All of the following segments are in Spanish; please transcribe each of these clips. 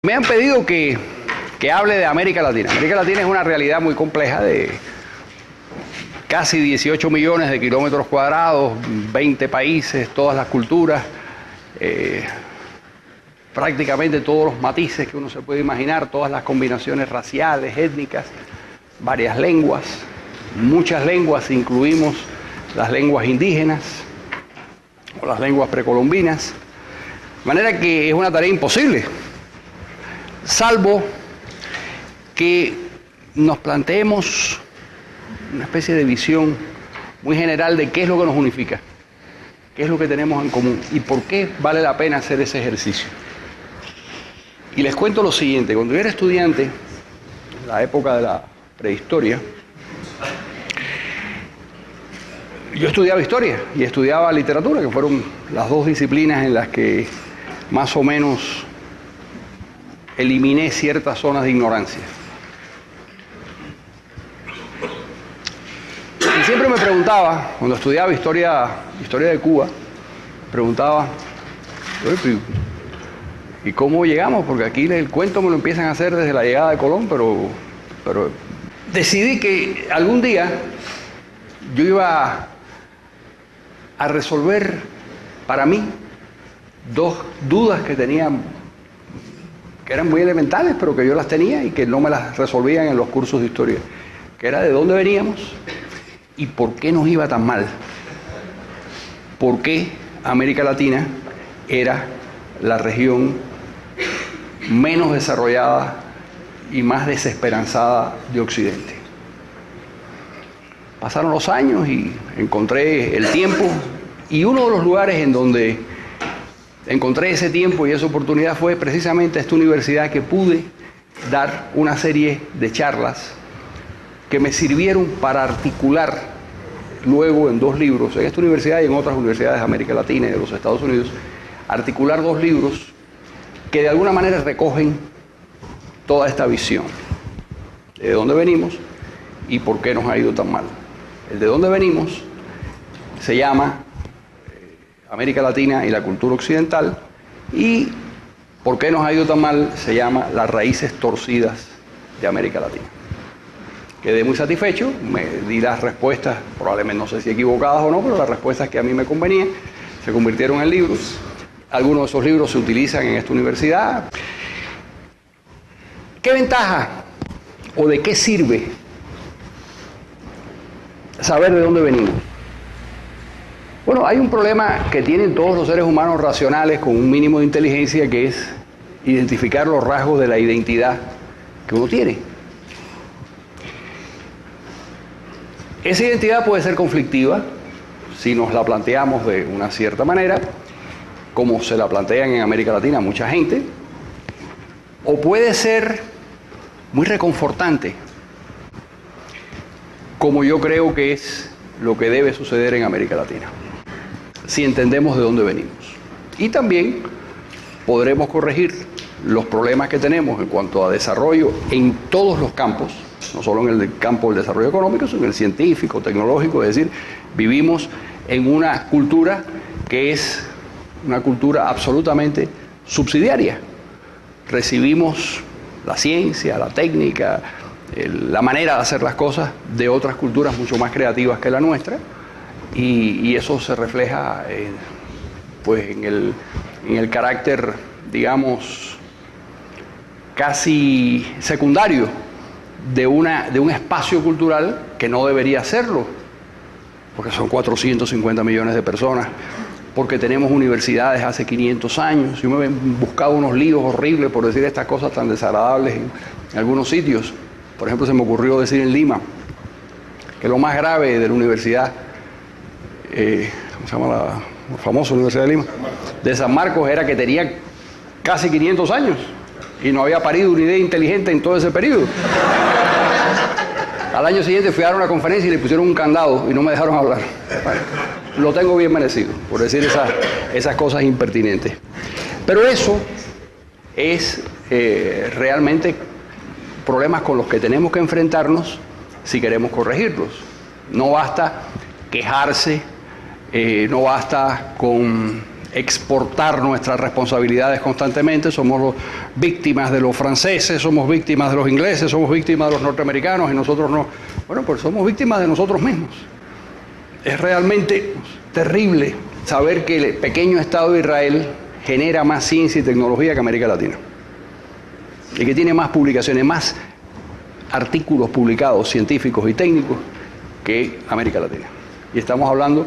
Me han pedido que hable de América Latina. América Latina es una realidad muy compleja de casi 18 millones de kilómetros cuadrados, 20 países, todas las culturas, prácticamente todos los matices que uno se puede imaginar, todas las combinaciones raciales, étnicas, varias lenguas, muchas lenguas, incluimos las lenguas indígenas o las lenguas precolombinas, de manera que es una tarea imposible. Salvo que nos planteemos una especie de visión muy general de qué es lo que nos unifica, qué es lo que tenemos en común y por qué vale la pena hacer ese ejercicio. Y les cuento lo siguiente: cuando yo era estudiante, en la época de la prehistoria, yo estudiaba historia y estudiaba literatura, que fueron las dos disciplinas en las que más o menos eliminé ciertas zonas de ignorancia. Y siempre me preguntaba, cuando estudiaba historia de Cuba, preguntaba, ¿y cómo llegamos? Porque aquí el cuento me lo empiezan a hacer desde la llegada de Colón, pero decidí que algún día yo iba a resolver para mí dos dudas que tenían, que eran muy elementales, pero que yo las tenía y que no me las resolvían en los cursos de historia, que era de dónde veníamos y por qué nos iba tan mal. ¿Por qué América Latina era la región menos desarrollada y más desesperanzada de Occidente? Pasaron los años y encontré el tiempo, y uno de los lugares en donde encontré ese tiempo y esa oportunidad fue precisamente esta universidad, que pude dar una serie de charlas que me sirvieron para articular luego en dos libros, en esta universidad y en otras universidades de América Latina y de los Estados Unidos, articular dos libros que de alguna manera recogen toda esta visión de dónde venimos y por qué nos ha ido tan mal. El de dónde venimos se llama América Latina y la cultura occidental, y por qué nos ha ido tan mal se llama Las raíces torcidas de América Latina. Quedé muy satisfecho, me di las respuestas, probablemente no sé si equivocadas o no, pero las respuestas que a mí me convenían se convirtieron en libros. Algunos de esos libros se utilizan en esta universidad. ¿Qué ventaja o de qué sirve saber de dónde venimos? Bueno, hay un problema que tienen todos los seres humanos racionales con un mínimo de inteligencia, que es identificar los rasgos de la identidad que uno tiene. Esa identidad puede ser conflictiva si nos la planteamos de una cierta manera, como se la plantean en América Latina mucha gente, o puede ser muy reconfortante, como yo creo que es lo que debe suceder en América Latina, si entendemos de dónde venimos. Y también podremos corregir los problemas que tenemos en cuanto a desarrollo en todos los campos, no solo en el campo del desarrollo económico, sino en el científico, tecnológico. Es decir, vivimos en una cultura que es una cultura absolutamente subsidiaria. Recibimos la ciencia, la técnica, la manera de hacer las cosas de otras culturas mucho más creativas que la nuestra, y eso se refleja pues en el carácter, digamos, casi secundario de un espacio cultural que no debería serlo, porque son 450 millones de personas, porque tenemos universidades hace 500 años. Yo me he buscado unos líos horribles por decir estas cosas tan desagradables en algunos sitios. Por ejemplo, se me ocurrió decir en Lima que lo más grave de la universidad, ¿cómo se llama la famosa Universidad de Lima? De San Marcos, era que tenía casi 500 años y no había parido una idea inteligente en todo ese periodo. Al año siguiente fui a dar una conferencia y le pusieron un candado y no me dejaron hablar. Bueno, lo tengo bien merecido por decir esas cosas impertinentes. Pero eso es realmente problemas con los que tenemos que enfrentarnos si queremos corregirlos. No basta quejarse, no basta con exportar nuestras responsabilidades constantemente. Somos víctimas de los franceses, somos víctimas de los ingleses, somos víctimas de los norteamericanos y nosotros no. Bueno, pues somos víctimas de nosotros mismos. Es realmente terrible saber que el pequeño Estado de Israel genera más ciencia y tecnología que América Latina. Y que tiene más publicaciones, más artículos publicados científicos y técnicos que América Latina. Y estamos hablando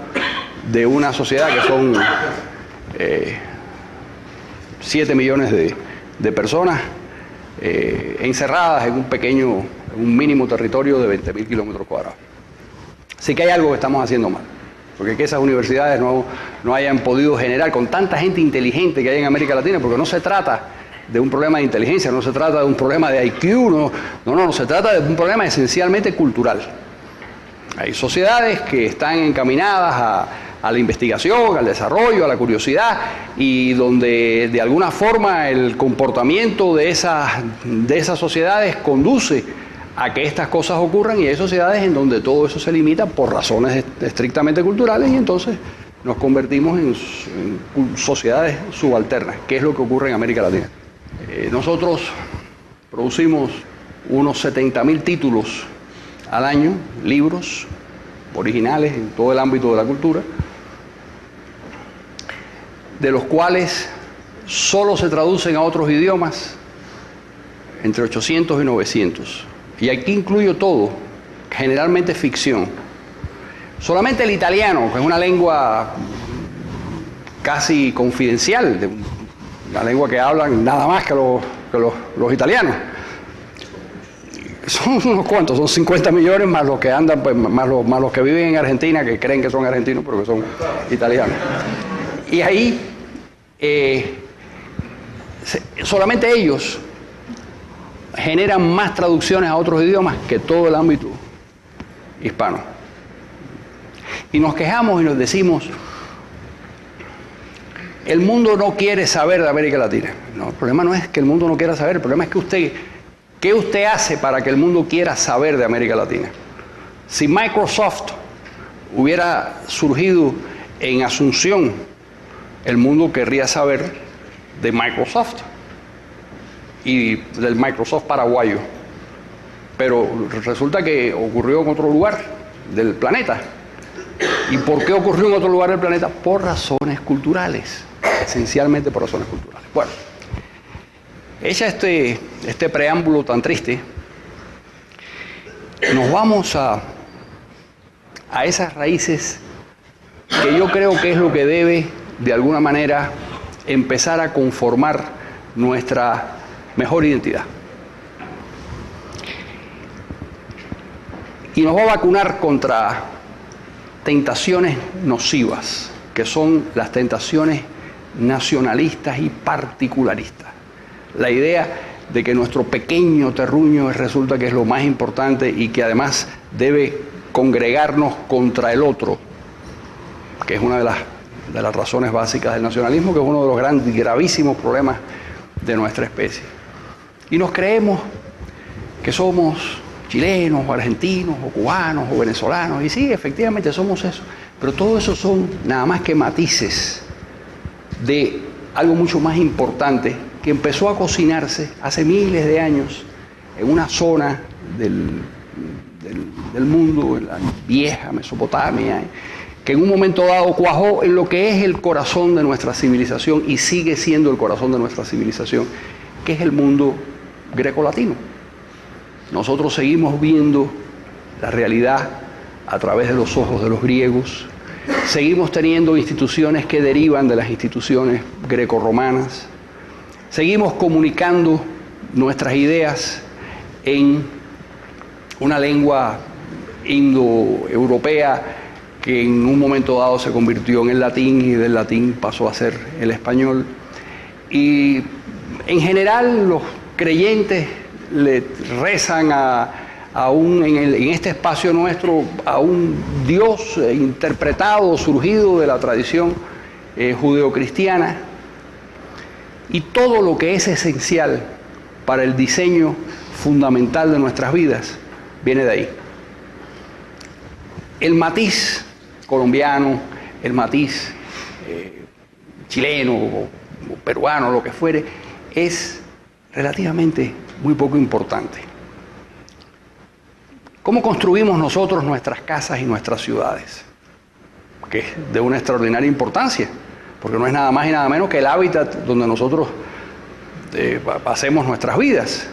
de una sociedad que son 7 millones de personas encerradas en un mínimo territorio de 20.000 kilómetros cuadrados. Así que hay algo que estamos haciendo mal, porque que esas universidades no hayan podido generar con tanta gente inteligente que hay en América Latina, porque no se trata de un problema de inteligencia, no se trata de un problema de IQ, no, se trata de un problema esencialmente cultural. Hay sociedades que están encaminadas a la investigación, al desarrollo, a la curiosidad, y donde de alguna forma el comportamiento de esas sociedades conduce a que estas cosas ocurran, y hay sociedades en donde todo eso se limita por razones estrictamente culturales, y entonces nos convertimos en sociedades subalternas, que es lo que ocurre en América Latina. Nosotros producimos unos 70.000 títulos al año, libros originales en todo el ámbito de la cultura, de los cuales solo se traducen a otros idiomas entre 800 y 900. Y aquí incluyo todo, generalmente ficción. Solamente el italiano, que es una lengua casi confidencial, la lengua que hablan nada más que los italianos. Son unos cuantos, son 50 millones más los que andan, pues, más los que viven en Argentina, que creen que son argentinos, pero que son italianos. Y ahí, solamente ellos generan más traducciones a otros idiomas que todo el ámbito hispano. Y nos quejamos y nos decimos, el mundo no quiere saber de América Latina. No, el problema no es que el mundo no quiera saber, el problema es que ¿qué usted hace para que el mundo quiera saber de América Latina? Si Microsoft hubiera surgido en Asunción, el mundo querría saber de Microsoft y del Microsoft paraguayo. Pero resulta que ocurrió en otro lugar del planeta. ¿Y por qué ocurrió en otro lugar del planeta? Por razones culturales, esencialmente por razones culturales. Bueno, hecha este preámbulo tan triste, nos vamos a esas raíces que yo creo que es lo que debe, de alguna manera, empezar a conformar nuestra mejor identidad. Y nos va a vacunar contra tentaciones nocivas, que son las tentaciones nacionalistas y particularistas. La idea de que nuestro pequeño terruño resulta que es lo más importante y que además debe congregarnos contra el otro, que es una de las razones básicas del nacionalismo, que es uno de los grandes y gravísimos problemas de nuestra especie. Y nos creemos que somos chilenos o argentinos o cubanos o venezolanos, y sí, efectivamente somos eso, pero todo eso son nada más que matices de algo mucho más importante que empezó a cocinarse hace miles de años en una zona del mundo, en la vieja Mesopotamia, que en un momento dado cuajó en lo que es el corazón de nuestra civilización y sigue siendo el corazón de nuestra civilización, que es el mundo grecolatino. Nosotros seguimos viendo la realidad a través de los ojos de los griegos, seguimos teniendo instituciones que derivan de las instituciones grecorromanas, seguimos comunicando nuestras ideas en una lengua indoeuropea que en un momento dado se convirtió en el latín y del latín pasó a ser el español. Y en general los creyentes le rezan en este espacio nuestro a un Dios interpretado, surgido de la tradición judeocristiana, y todo lo que es esencial para el diseño fundamental de nuestras vidas viene de ahí. El matiz colombiano, el matiz chileno o peruano, lo que fuere, es relativamente muy poco importante. ¿Cómo construimos nosotros nuestras casas y nuestras ciudades? Que es de una extraordinaria importancia, porque no es nada más y nada menos que el hábitat donde nosotros pasemos nuestras vidas.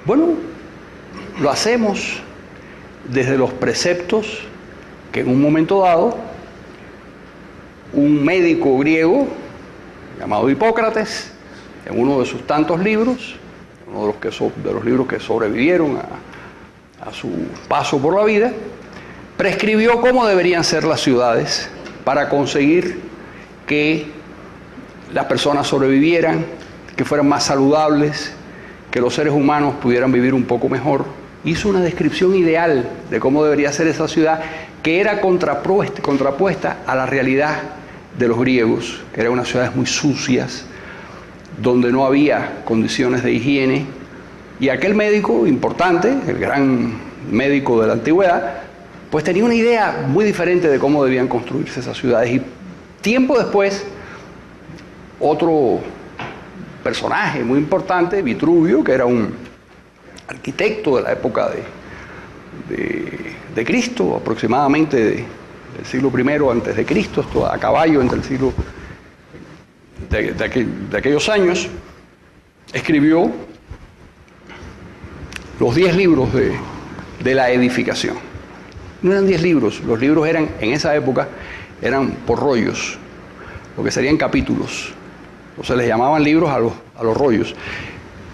Bueno, lo hacemos desde los preceptos que en un momento dado un médico griego llamado Hipócrates, en uno de sus tantos libros, uno de los libros que sobrevivieron a su paso por la vida, prescribió cómo deberían ser las ciudades para conseguir que las personas sobrevivieran, que fueran más saludables, que los seres humanos pudieran vivir un poco mejor. Hizo una descripción ideal de cómo debería ser esa ciudad, que era contrapuesta a la realidad de los griegos, que eran unas ciudades muy sucias, donde no había condiciones de higiene. Y aquel médico importante, el gran médico de la antigüedad, pues tenía una idea muy diferente de cómo debían construirse esas ciudades. Y tiempo después, otro personaje muy importante, Vitruvio, que era un arquitecto de la época de Cristo, aproximadamente del siglo I antes de Cristo, esto a caballo entre el siglo de aquellos años, escribió los 10 libros de la edificación. No eran 10 libros, los libros eran, en esa época, eran por rollos, lo que serían capítulos. O se les llamaban libros a los rollos.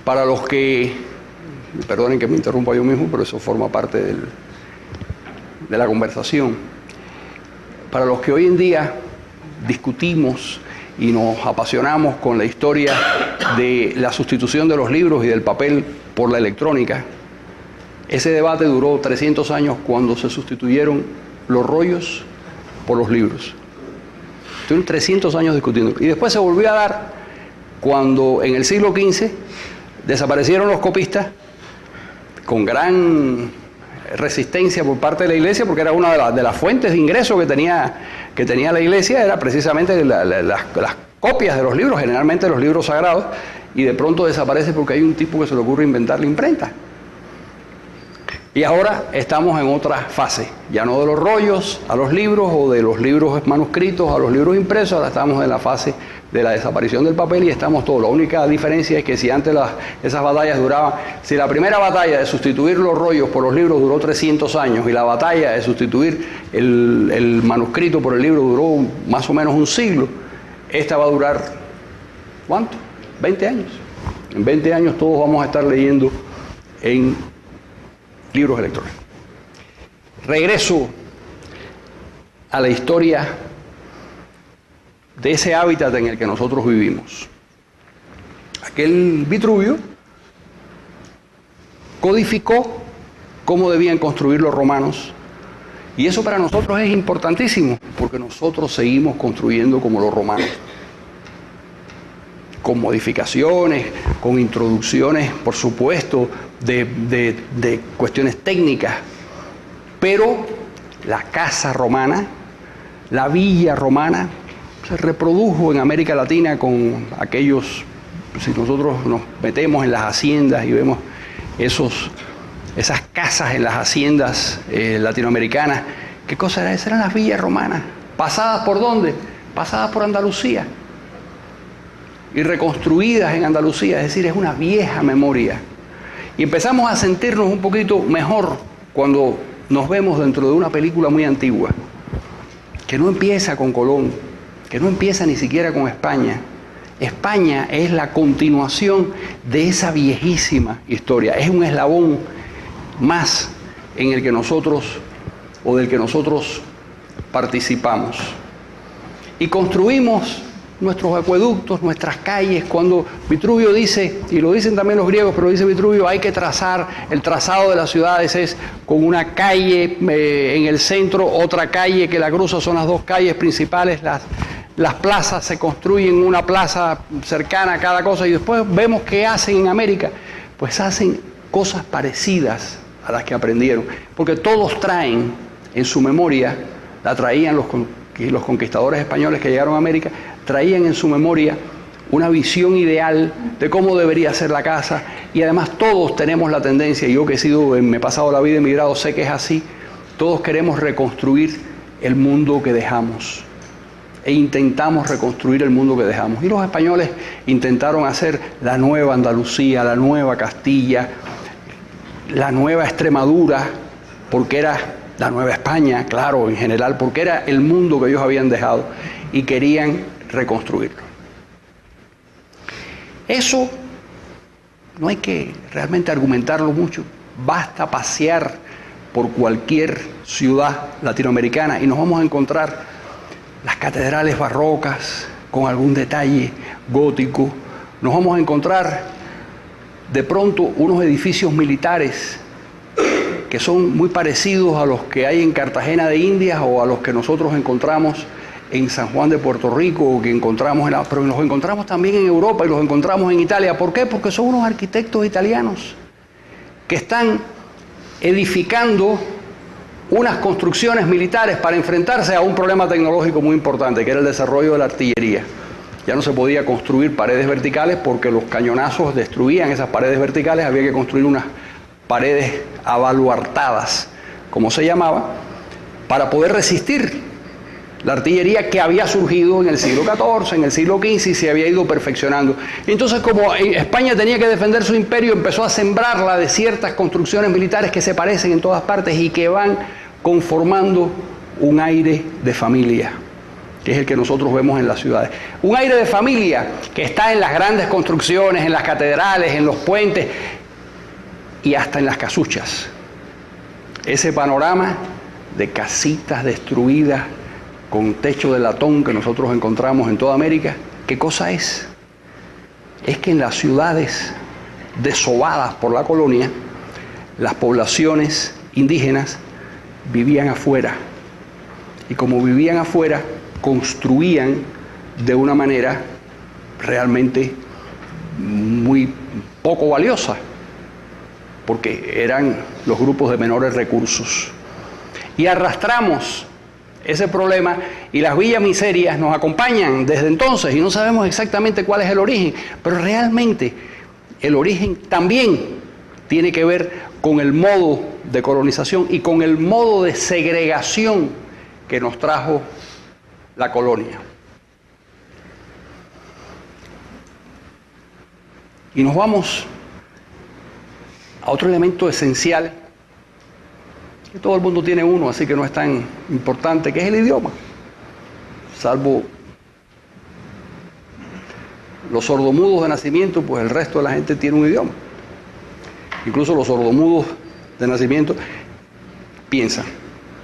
Para los que, perdonen que me interrumpa yo mismo, pero eso forma parte de la conversación. Para los que hoy en día discutimos y nos apasionamos con la historia de la sustitución de los libros y del papel por la electrónica, ese debate duró 300 años cuando se sustituyeron los rollos por los libros. Estuvieron 300 años discutiendo. Y después se volvió a dar cuando en el siglo XV desaparecieron los copistas con gran resistencia por parte de la Iglesia, porque era una de las fuentes de ingreso que tenía la Iglesia, era precisamente las copias de los libros, generalmente los libros sagrados, y de pronto desaparece porque hay un tipo que se le ocurre inventar la imprenta. Y ahora estamos en otra fase, ya no de los rollos a los libros o de los libros manuscritos a los libros impresos, ahora estamos en la fase de la desaparición del papel y estamos todos. La única diferencia es que si antes esas batallas duraban, si la primera batalla de sustituir los rollos por los libros duró 300 años y la batalla de sustituir el manuscrito por el libro duró más o menos un siglo, esta va a durar, ¿cuánto? 20 años. En 20 años todos vamos a estar leyendo en libros electrónicos. Regreso a la historia de ese hábitat en el que nosotros vivimos. Aquel Vitruvio codificó cómo debían construir los romanos, y eso para nosotros es importantísimo, porque nosotros seguimos construyendo como los romanos, con modificaciones, con introducciones, por supuesto, de cuestiones técnicas, pero la casa romana, la villa romana, se reprodujo en América Latina con aquellos, si nosotros nos metemos en las haciendas y vemos esas casas en las haciendas latinoamericanas, ¿qué cosa era? Esas eran las villas romanas. ¿Pasadas por dónde? Pasadas por Andalucía y reconstruidas en Andalucía, es decir, es una vieja memoria. Y empezamos a sentirnos un poquito mejor cuando nos vemos dentro de una película muy antigua, que no empieza con Colón, que no empieza ni siquiera con España. España es la continuación de esa viejísima historia, es un eslabón más en el que nosotros, o del que nosotros participamos. Y construimos nuestros acueductos, nuestras calles. Cuando Vitruvio dice, y lo dicen también los griegos, pero dice Vitruvio, hay que trazar, el trazado de las ciudades es con una calle en el centro, otra calle que la cruza, son las dos calles principales, las plazas se construyen, una plaza cercana a cada cosa, y después vemos qué hacen en América, pues hacen cosas parecidas a las que aprendieron, porque todos traen en su memoria, la traían los y los conquistadores españoles que llegaron a América traían en su memoria una visión ideal de cómo debería ser la casa, y además todos tenemos la tendencia, yo que me he pasado la vida emigrado, sé que es así, todos queremos reconstruir el mundo que dejamos, e intentamos reconstruir el mundo que dejamos. Y los españoles intentaron hacer la nueva Andalucía, la nueva Castilla, la nueva Extremadura, porque era la nueva España, claro, en general, porque era el mundo que ellos habían dejado y querían reconstruirlo. Eso no hay que realmente argumentarlo mucho, basta pasear por cualquier ciudad latinoamericana y nos vamos a encontrar las catedrales barrocas con algún detalle gótico, nos vamos a encontrar de pronto unos edificios militares que son muy parecidos a los que hay en Cartagena de Indias o a los que nosotros encontramos en San Juan de Puerto Rico, o que encontramos pero los encontramos también en Europa y los encontramos en Italia. ¿Por qué? Porque son unos arquitectos italianos que están edificando unas construcciones militares para enfrentarse a un problema tecnológico muy importante, que era el desarrollo de la artillería. Ya no se podía construir paredes verticales porque los cañonazos destruían esas paredes verticales, había que construir unas paredes abaluartadas, como se llamaba, para poder resistir la artillería que había surgido en el siglo XIV, en el siglo XV y se había ido perfeccionando. Entonces, como España tenía que defender su imperio, empezó a sembrarla de ciertas construcciones militares que se parecen en todas partes y que van conformando un aire de familia, que es el que nosotros vemos en las ciudades. Un aire de familia que está en las grandes construcciones, en las catedrales, en los puentes y hasta en las casuchas. Ese panorama de casitas destruidas con techo de latón que nosotros encontramos en toda América, ¿qué cosa es? Es que en las ciudades desovadas por la colonia, las poblaciones indígenas vivían afuera. Y como vivían afuera, construían de una manera realmente muy poco valiosa, porque eran los grupos de menores recursos. Y arrastramos ese problema y las villas miserias nos acompañan desde entonces y no sabemos exactamente cuál es el origen, pero realmente el origen también tiene que ver con el modo de colonización y con el modo de segregación que nos trajo la colonia. Y nos vamos a otro elemento esencial, que todo el mundo tiene uno, así que no es tan importante, que es el idioma. Salvo los sordomudos de nacimiento, pues el resto de la gente tiene un idioma. Incluso los sordomudos de nacimiento piensan.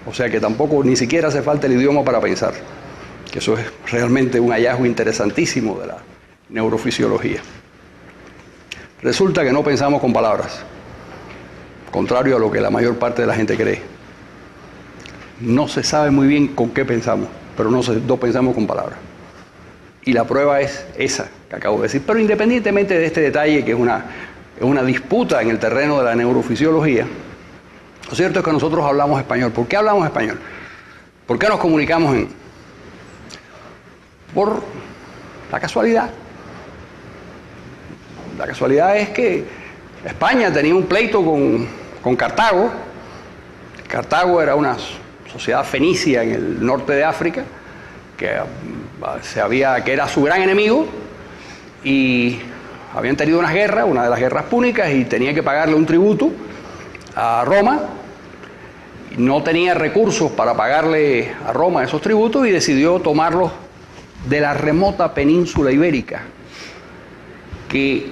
O sea que tampoco, ni siquiera hace falta el idioma para pensar. Que eso es realmente un hallazgo interesantísimo de la neurofisiología. Resulta que no pensamos con palabras, contrario a lo que la mayor parte de la gente cree. No se sabe muy bien con qué pensamos, pero no pensamos con palabras. Y la prueba es esa que acabo de decir. Pero independientemente de este detalle, que es una disputa en el terreno de la neurofisiología, lo cierto es que nosotros hablamos español. ¿Por qué hablamos español? ¿Por qué nos comunicamos por la casualidad? La casualidad es que España tenía un pleito con Cartago. Cartago era una sociedad fenicia en el norte de África, que era su gran enemigo, y habían tenido una de las guerras púnicas, y tenía que pagarle un tributo a Roma. No tenía recursos para pagarle a Roma esos tributos y decidió tomarlos de la remota península ibérica, que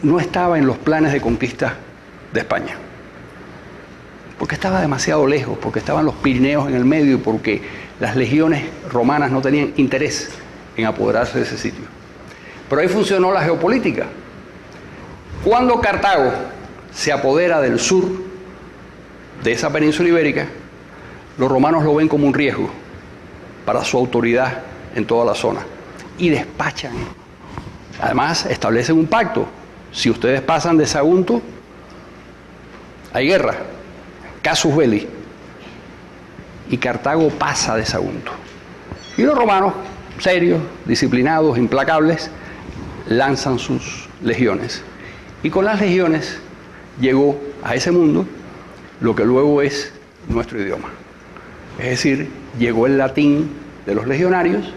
no estaba en los planes de conquista de España, porque estaba demasiado lejos, porque estaban los Pirineos en el medio y porque las legiones romanas no tenían interés en apoderarse de ese sitio. Pero ahí funcionó la geopolítica. Cuando Cartago se apodera del sur de esa península ibérica, los romanos lo ven como un riesgo para su autoridad en toda la zona y despachan. Además, establecen un pacto. Si ustedes pasan de Sagunto, hay guerra, casus belli. Y Cartago pasa de Sagunto. Y los romanos, serios, disciplinados, implacables, lanzan sus legiones. Y con las legiones llegó a ese mundo lo que luego es nuestro idioma. Es decir, llegó el latín de los legionarios.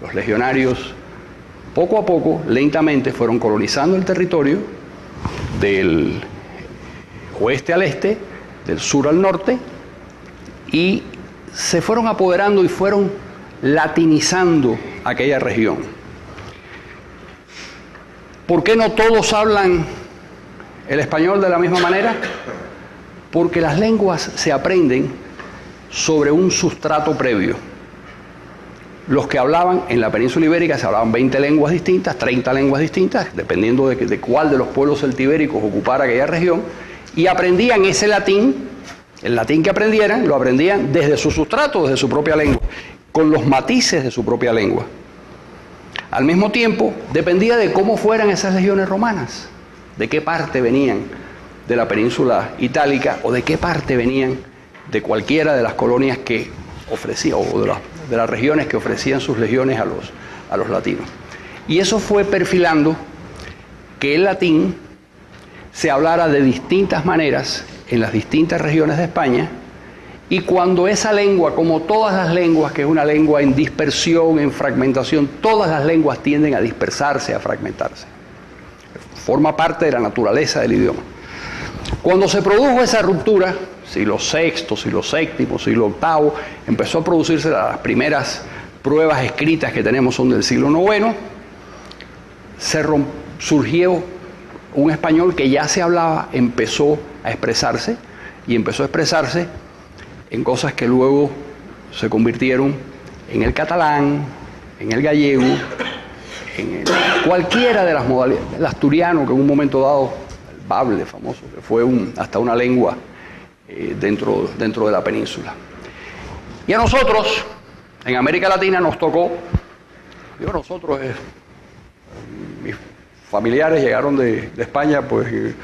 Los legionarios, poco a poco, lentamente, fueron colonizando el territorio del oeste al este, del sur al norte, y se fueron apoderando y fueron latinizando aquella región. ¿Por qué no todos hablan el español de la misma manera? Porque las lenguas se aprenden sobre un sustrato previo. Los que hablaban en la península ibérica se hablaban 20 lenguas distintas, 30 lenguas distintas, dependiendo de cuál de los pueblos celtibéricos ocupara aquella región, y aprendían ese latín, el latín que aprendieran, lo aprendían desde su sustrato, desde su propia lengua, con los matices de su propia lengua. Al mismo tiempo, dependía de cómo fueran esas legiones romanas, de qué parte venían de la península itálica o de qué parte venían de cualquiera de las colonias que ofrecía, o de las regiones que ofrecían sus legiones a los latinos. Y eso fue perfilando que el latín se hablara de distintas maneras en las distintas regiones de España, y cuando esa lengua, como todas las lenguas, que es una lengua en dispersión, en fragmentación, todas las lenguas tienden a dispersarse, a fragmentarse. Forma parte de la naturaleza del idioma. Cuando se produjo esa ruptura, siglo VI, siglo VII, siglo VIII, empezó a producirse las primeras pruebas escritas que tenemos son del siglo IX, surgió un español que ya se hablaba, empezó a expresarse, y empezó a expresarse en cosas que luego se convirtieron en el catalán, en el gallego, en cualquiera de las modalidades, el asturiano, que en un momento dado, el bable famoso, que fue hasta una lengua dentro de la península. Y a nosotros, en América Latina, nos tocó, digo nosotros, mis familiares llegaron de España, pues,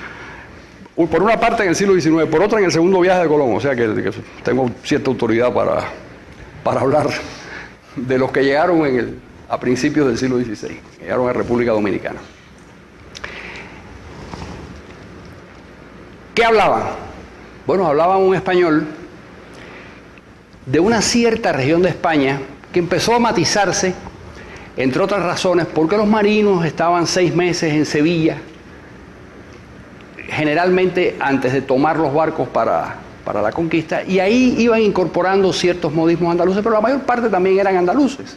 por una parte en el siglo XIX, por otra en el segundo viaje de Colón, o sea que tengo cierta autoridad para hablar de los que llegaron a principios del siglo XVI, llegaron a República Dominicana. ¿Qué hablaban? Bueno, hablaban un español de una cierta región de España que empezó a matizarse, entre otras razones, porque los marinos estaban 6 meses en Sevilla, generalmente antes de tomar los barcos para la conquista, y ahí iban incorporando ciertos modismos andaluces, pero la mayor parte también eran andaluces.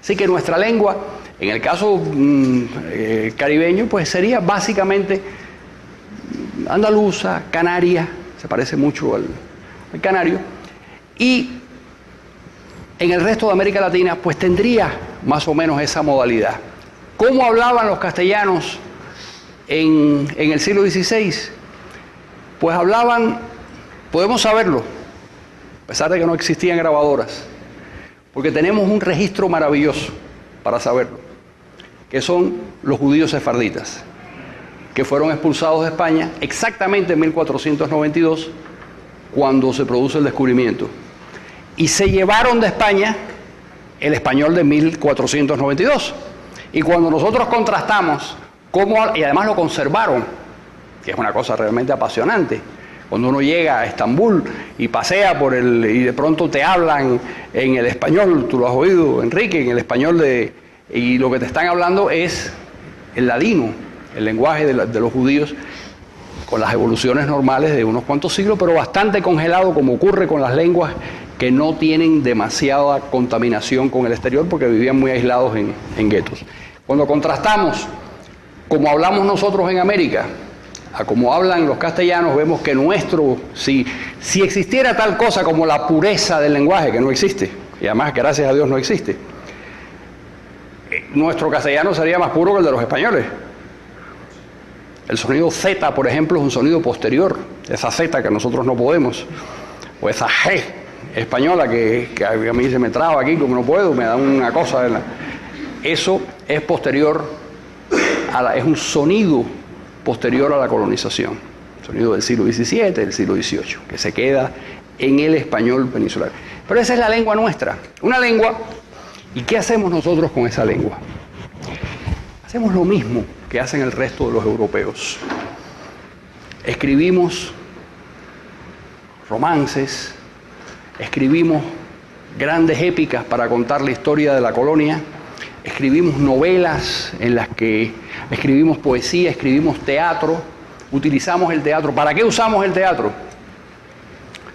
Así que nuestra lengua, en el caso caribeño, pues sería básicamente andaluza, canaria, se parece mucho al canario, y en el resto de América Latina pues tendría más o menos esa modalidad. ¿Cómo hablaban los castellanos en el siglo XVI? Pues hablaban, podemos saberlo, a pesar de que no existían grabadoras, porque tenemos un registro maravilloso para saberlo, que son los judíos sefarditas, que fueron expulsados de España exactamente en 1492, cuando se produce el descubrimiento, y se llevaron de España el español de 1492. Y cuando nosotros contrastamos y además lo conservaron, que es una cosa realmente apasionante, cuando uno llega a Estambul y pasea y de pronto te hablan en el español, tú lo has oído, Enrique, en el español y lo que te están hablando es el ladino, el lenguaje de los judíos, con las evoluciones normales de unos cuantos siglos, pero bastante congelado, como ocurre con las lenguas que no tienen demasiada contaminación con el exterior porque vivían muy aislados en guetos. Cuando contrastamos como hablamos nosotros en América a como hablan los castellanos, vemos que si existiera tal cosa como la pureza del lenguaje, que no existe, y además gracias a Dios no existe, nuestro castellano sería más puro que el de los españoles. El sonido Z, por ejemplo, es un sonido posterior, esa Z que nosotros no podemos, o esa G española que a mí se me traba aquí, como no puedo, me da una cosa. Eso es posterior, es un sonido posterior a la colonización, sonido del siglo XVII, del siglo XVIII, que se queda en el español peninsular. Pero esa es la lengua nuestra, una lengua ¿Y qué hacemos nosotros con esa lengua? Hacemos lo mismo que hacen el resto de los europeos. Escribimos romances, escribimos grandes épicas para contar la historia de la colonia, escribimos novelas en las que escribimos poesía, escribimos teatro, utilizamos el teatro. ¿Para qué usamos el teatro?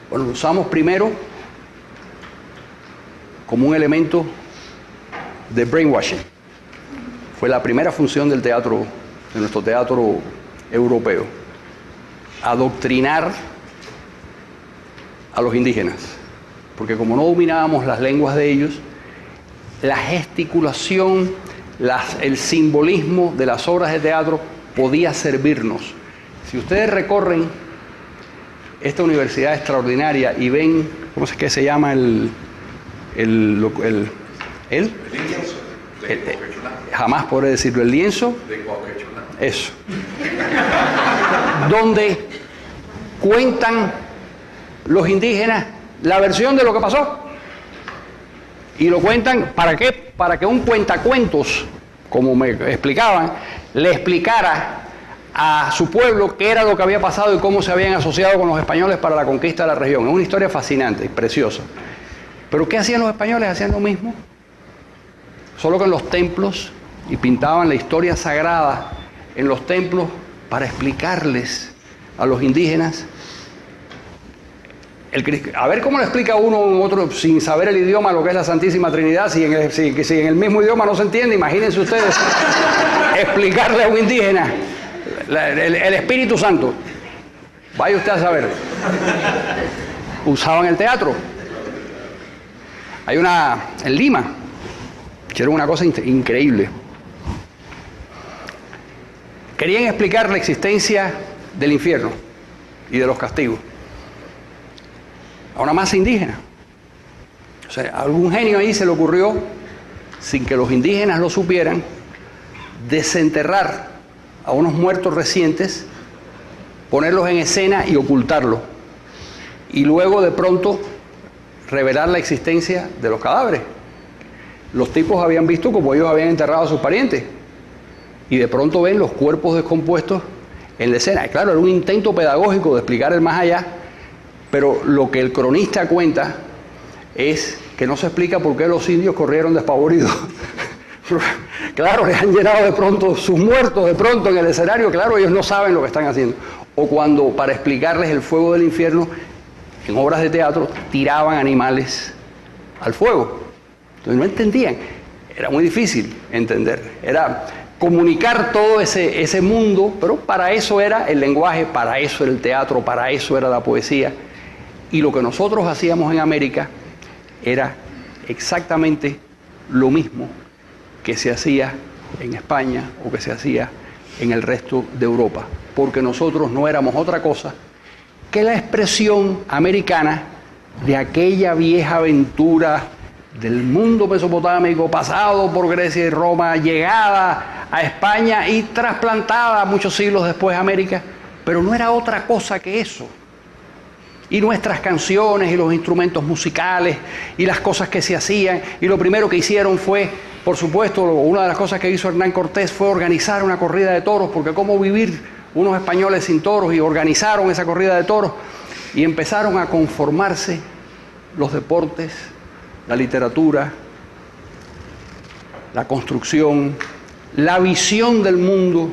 Bueno, lo usamos primero como un elemento de brainwashing. Fue la primera función del teatro, de nuestro teatro europeo. Adoctrinar a los indígenas. Porque como no dominábamos las lenguas de ellos, la gesticulación, el simbolismo de las obras de teatro podía servirnos. Si ustedes recorren esta universidad extraordinaria y ven, ¿cómo es que se llama jamás podré decirlo, el lienzo, eso, donde cuentan los indígenas la versión de lo que pasó, y lo cuentan, ¿para qué? Para que un cuentacuentos, como me explicaban, le explicara a su pueblo qué era lo que había pasado y cómo se habían asociado con los españoles para la conquista de la región. Es una historia fascinante y preciosa. ¿Pero qué hacían los españoles? Hacían lo mismo, solo que en los templos, y pintaban la historia sagrada en los templos para explicarles a los indígenas. A ver cómo le explica uno a otro sin saber el idioma lo que es la Santísima Trinidad, si en el mismo idioma no se entiende. Imagínense ustedes explicarle a un indígena el Espíritu Santo. Vaya usted a saber. Usaban el teatro. Hay en Lima, que era una cosa increíble. Querían explicar la existencia del infierno y de los castigos a una masa indígena. O sea, a algún genio ahí se le ocurrió, sin que los indígenas lo supieran, desenterrar a unos muertos recientes, ponerlos en escena y ocultarlos. Y luego de pronto revelar la existencia de los cadáveres. Los tipos habían visto como ellos habían enterrado a sus parientes. Y de pronto ven los cuerpos descompuestos en la escena. Y claro, era un intento pedagógico de explicar el más allá, pero lo que el cronista cuenta es que no se explica por qué los indios corrieron despavoridos. Claro, les han llenado de pronto sus muertos, de pronto en el escenario, claro, ellos no saben lo que están haciendo. O cuando, para explicarles el fuego del infierno, en obras de teatro, tiraban animales al fuego. Entonces no entendían. Era muy difícil entender. Era comunicar todo ese mundo, pero para eso era el lenguaje, para eso era el teatro, para eso era la poesía. Y lo que nosotros hacíamos en América era exactamente lo mismo que se hacía en España o que se hacía en el resto de Europa, porque nosotros no éramos otra cosa que la expresión americana de aquella vieja aventura del mundo mesopotámico, pasado por Grecia y Roma, llegada a España y trasplantada muchos siglos después a América, pero no era otra cosa que eso. Y nuestras canciones y los instrumentos musicales y las cosas que se hacían, y lo primero que hicieron fue, por supuesto, una de las cosas que hizo Hernán Cortés fue organizar una corrida de toros, porque cómo vivir unos españoles sin toros, y organizaron esa corrida de toros y empezaron a conformarse los deportes, la literatura, la construcción, la visión del mundo,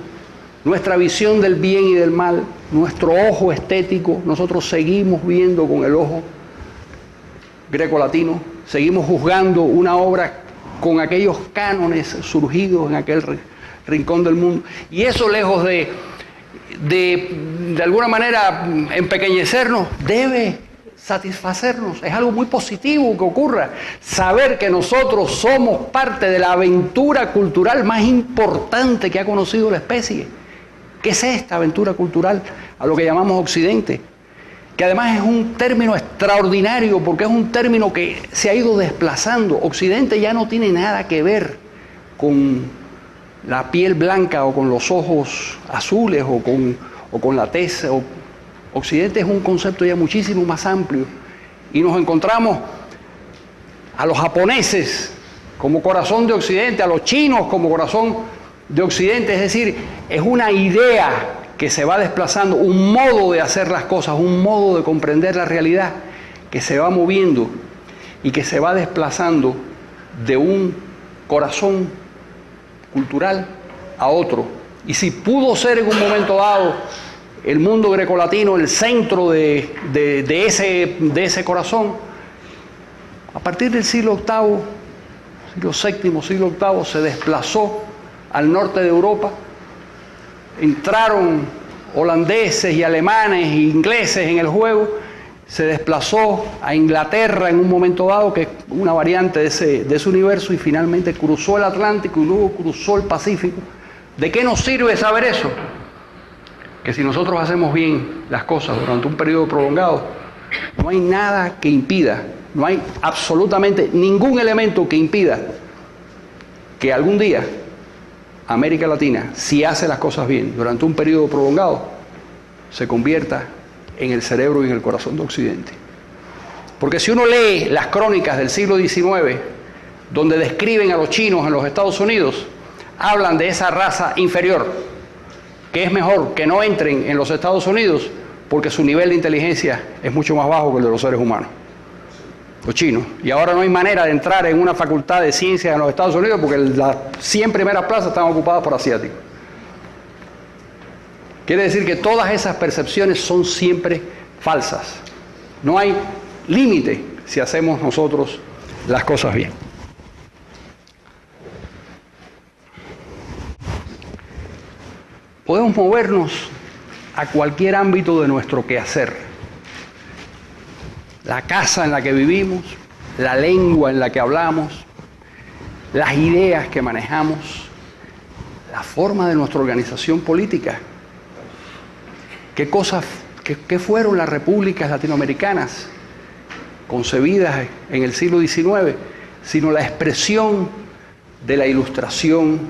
nuestra visión del bien y del mal, nuestro ojo estético. Nosotros seguimos viendo con el ojo grecolatino, seguimos juzgando una obra con aquellos cánones surgidos en aquel rincón del mundo. Y eso, lejos de alguna manera empequeñecernos, debe satisfacernos. Es algo muy positivo que ocurra. Saber que nosotros somos parte de la aventura cultural más importante que ha conocido la especie. ¿Qué es esta aventura cultural a lo que llamamos Occidente? Que además es un término extraordinario porque es un término que se ha ido desplazando. Occidente ya no tiene nada que ver con la piel blanca o con los ojos azules o con la tez. Occidente es un concepto ya muchísimo más amplio. Y nos encontramos a los japoneses como corazón de Occidente, a los chinos como corazón de Occidente. Es decir, es una idea que se va desplazando, un modo de hacer las cosas, un modo de comprender la realidad que se va moviendo y que se va desplazando de un corazón cultural a otro. Y si pudo ser en un momento dado el mundo grecolatino el centro de ese corazón, a partir del siglo VIII, siglo VII, siglo VIII, se desplazó al norte de Europa. Entraron holandeses y alemanes e ingleses en el juego, se desplazó a Inglaterra en un momento dado, que es una variante de ese universo, y finalmente cruzó el Atlántico y luego cruzó el Pacífico. ¿De qué nos sirve saber eso? Que si nosotros hacemos bien las cosas durante un periodo prolongado, no hay nada que impida, no hay absolutamente ningún elemento que impida que algún día América Latina, si hace las cosas bien durante un periodo prolongado, se convierta en el cerebro y en el corazón de Occidente. Porque si uno lee las crónicas del siglo XIX, donde describen a los chinos en los Estados Unidos, hablan de esa raza inferior, que es mejor que no entren en los Estados Unidos porque su nivel de inteligencia es mucho más bajo que el de los seres humanos, los chinos. Y ahora no hay manera de entrar en una facultad de ciencias en los Estados Unidos porque las 100 primeras plazas están ocupadas por asiáticos. Quiere decir que todas esas percepciones son siempre falsas. No hay límite si hacemos nosotros las cosas bien. Podemos movernos a cualquier ámbito de nuestro quehacer. La casa en la que vivimos, la lengua en la que hablamos, las ideas que manejamos, la forma de nuestra organización política. ¿Qué fueron las repúblicas latinoamericanas concebidas en el siglo XIX? Sino la expresión de la Ilustración,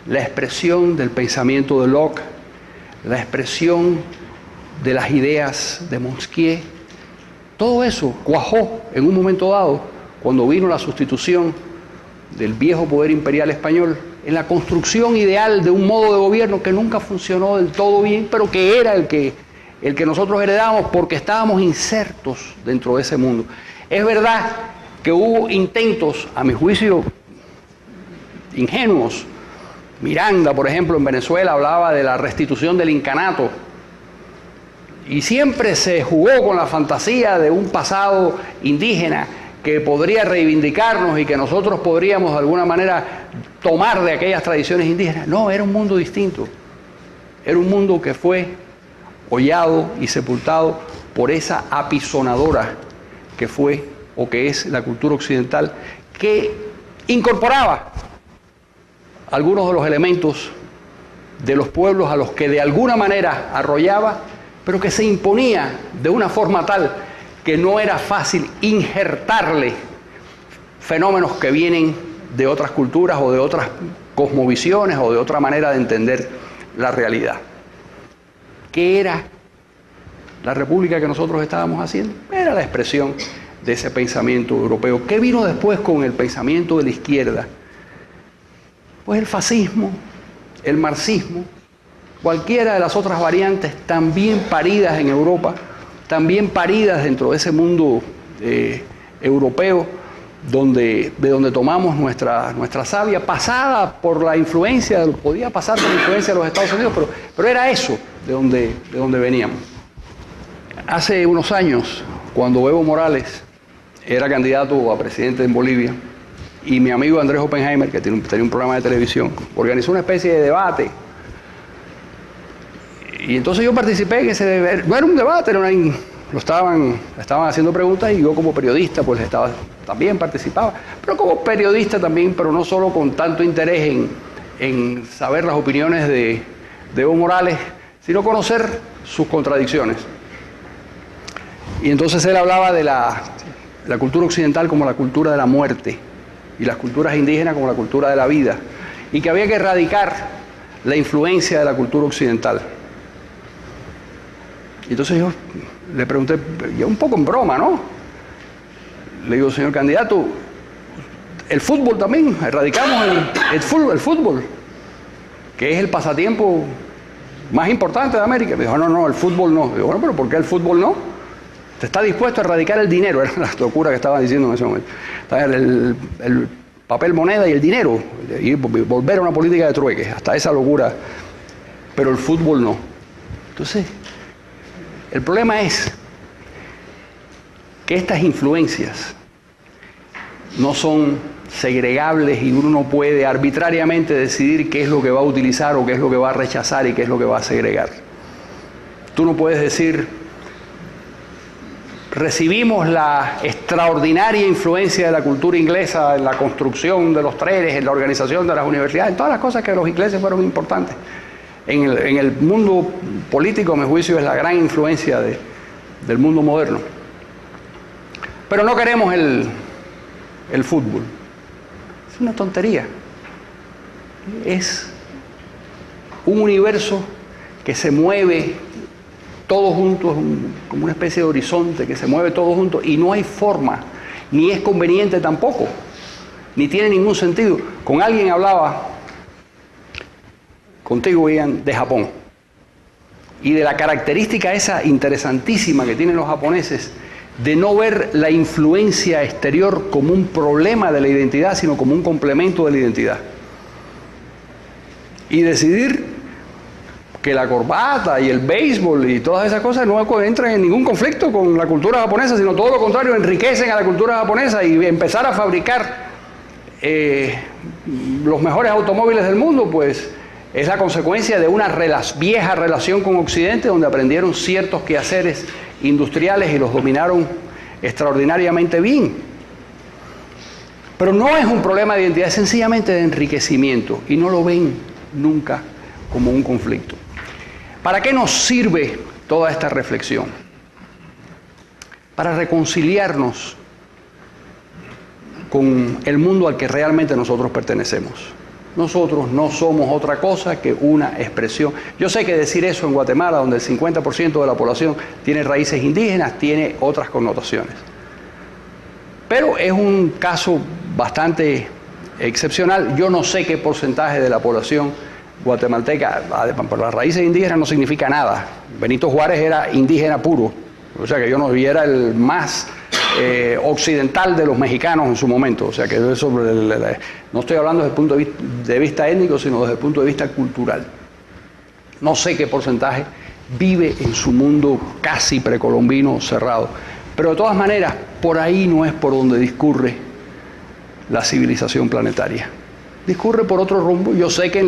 la expresión del pensamiento de Locke, la expresión de las ideas de Montesquieu. Todo eso cuajó en un momento dado cuando vino la sustitución del viejo poder imperial español en la construcción ideal de un modo de gobierno que nunca funcionó del todo bien, pero que era el que nosotros heredamos porque estábamos insertos dentro de ese mundo. Es verdad que hubo intentos, a mi juicio, ingenuos. Miranda, por ejemplo, en Venezuela hablaba de la restitución del incanato y siempre se jugó con la fantasía de un pasado indígena que podría reivindicarnos y que nosotros podríamos de alguna manera tomar de aquellas tradiciones indígenas. No, era un mundo distinto. Era un mundo que fue hollado y sepultado por esa apisonadora que fue o que es la cultura occidental, que incorporaba algunos de los elementos de los pueblos a los que de alguna manera arrollaba, pero que se imponía de una forma tal que no era fácil injertarle fenómenos que vienen de otras culturas o de otras cosmovisiones o de otra manera de entender la realidad. ¿Qué era la república que nosotros estábamos haciendo? Era la expresión de ese pensamiento europeo. ¿Qué vino después con el pensamiento de la izquierda? Pues el fascismo, el marxismo, cualquiera de las otras variantes también paridas en Europa, también paridas dentro de ese mundo europeo de donde tomamos nuestra savia, pasada por la influencia, podía pasar por la influencia de los Estados Unidos, pero era eso de donde veníamos. Hace unos años, cuando Evo Morales era candidato a presidente en Bolivia, y mi amigo Andrés Oppenheimer, que tenía un programa de televisión, organizó una especie de debate. Y entonces yo participé en ese debate. No era un debate, estaban haciendo preguntas y yo como periodista pues también participaba. Pero como periodista también, pero no solo con tanto interés en saber las opiniones de Evo Morales, sino conocer sus contradicciones. Y entonces él hablaba de la cultura occidental como la cultura de la muerte y las culturas indígenas como la cultura de la vida, y que había que erradicar la influencia de la cultura occidental. Y entonces yo le pregunté, ya un poco en broma, ¿no? Le digo, señor candidato, el fútbol también, erradicamos el fútbol, que es el pasatiempo más importante de América. Me dijo, no, el fútbol no. Digo, bueno, pero ¿por qué el fútbol no? Te está dispuesto a erradicar el dinero, era la locura que estaba diciendo en ese momento. El papel moneda y el dinero, y volver a una política de trueques, hasta esa locura, pero el fútbol no. Entonces, el problema es que estas influencias no son segregables y uno no puede arbitrariamente decidir qué es lo que va a utilizar o qué es lo que va a rechazar y qué es lo que va a segregar. Tú no puedes decir, recibimos la extraordinaria influencia de la cultura inglesa en la construcción de los trenes, en la organización de las universidades, en todas las cosas que los ingleses fueron importantes. En el mundo político, a mi juicio, es la gran influencia del mundo moderno. Pero no queremos el fútbol. Es una tontería. Es un universo que se mueve todos juntos, como una especie de horizonte que se mueve todos juntos y no hay forma, ni es conveniente tampoco, ni tiene ningún sentido. Con alguien hablaba, contigo, Ian, de Japón y de la característica esa interesantísima que tienen los japoneses de no ver la influencia exterior como un problema de la identidad, sino como un complemento de la identidad. Y decidir que la corbata y el béisbol y todas esas cosas no entran en ningún conflicto con la cultura japonesa, sino todo lo contrario, enriquecen a la cultura japonesa y empezar a fabricar los mejores automóviles del mundo, pues es la consecuencia de una vieja relación con Occidente, donde aprendieron ciertos quehaceres industriales y los dominaron extraordinariamente bien. Pero no es un problema de identidad, es sencillamente de enriquecimiento y no lo ven nunca como un conflicto. ¿Para qué nos sirve toda esta reflexión? Para reconciliarnos con el mundo al que realmente nosotros pertenecemos. Nosotros no somos otra cosa que una expresión. Yo sé que decir eso en Guatemala, donde el 50% de la población tiene raíces indígenas, tiene otras connotaciones. Pero es un caso bastante excepcional. Yo no sé qué porcentaje de la población guatemalteca, por las raíces indígenas no significa nada. Benito Juárez era indígena puro, o sea que yo no era el más occidental de los mexicanos en su momento, o sea que eso no estoy hablando desde el punto de vista étnico, sino desde el punto de vista cultural. No sé qué porcentaje vive en su mundo casi precolombino cerrado, pero de todas maneras, por ahí no es por donde discurre la civilización planetaria. Discurre por otro rumbo. Yo sé que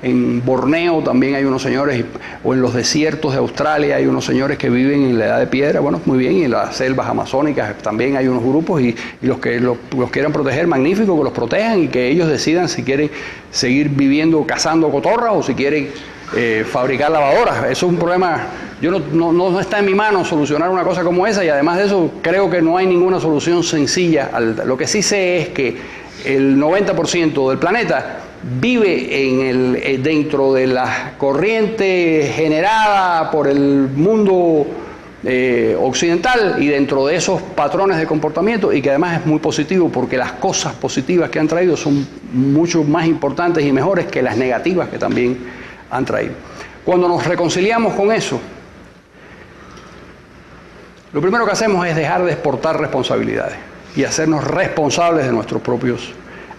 en Borneo también hay unos señores, o en los desiertos de Australia hay unos señores que viven en la edad de piedra, bueno, muy bien, y en las selvas amazónicas también hay unos grupos, y los que los quieran proteger, magnífico, que los protejan y que ellos decidan si quieren seguir viviendo cazando cotorras o si quieren fabricar lavadoras. Eso es un problema. Yo no está en mi mano solucionar una cosa como esa, y además de eso creo que no hay ninguna solución sencilla. Lo que sí sé es que el 90% del planeta vive dentro de la corriente generada por el mundo occidental y dentro de esos patrones de comportamiento, y que además es muy positivo porque las cosas positivas que han traído son mucho más importantes y mejores que las negativas que también han traído. Cuando nos reconciliamos con eso, lo primero que hacemos es dejar de exportar responsabilidades y hacernos responsables de nuestros propios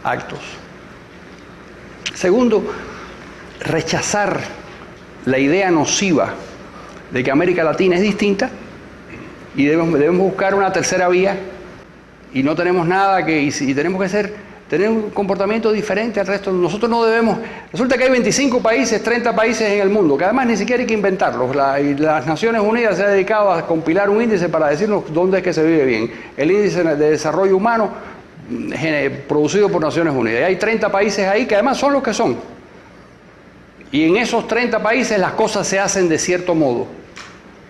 actos. Segundo, rechazar la idea nociva de que América Latina es distinta y debemos buscar una tercera vía y no tenemos nada y tenemos que tener un comportamiento diferente al resto. Nosotros no debemos. Resulta que hay 25 países, 30 países en el mundo, que además ni siquiera hay que inventarlos. Las Naciones Unidas se ha dedicado a compilar un índice para decirnos dónde es que se vive bien. El índice de desarrollo humano producido por Naciones Unidas. Y hay 30 países ahí que además son los que son. Y en esos 30 países las cosas se hacen de cierto modo.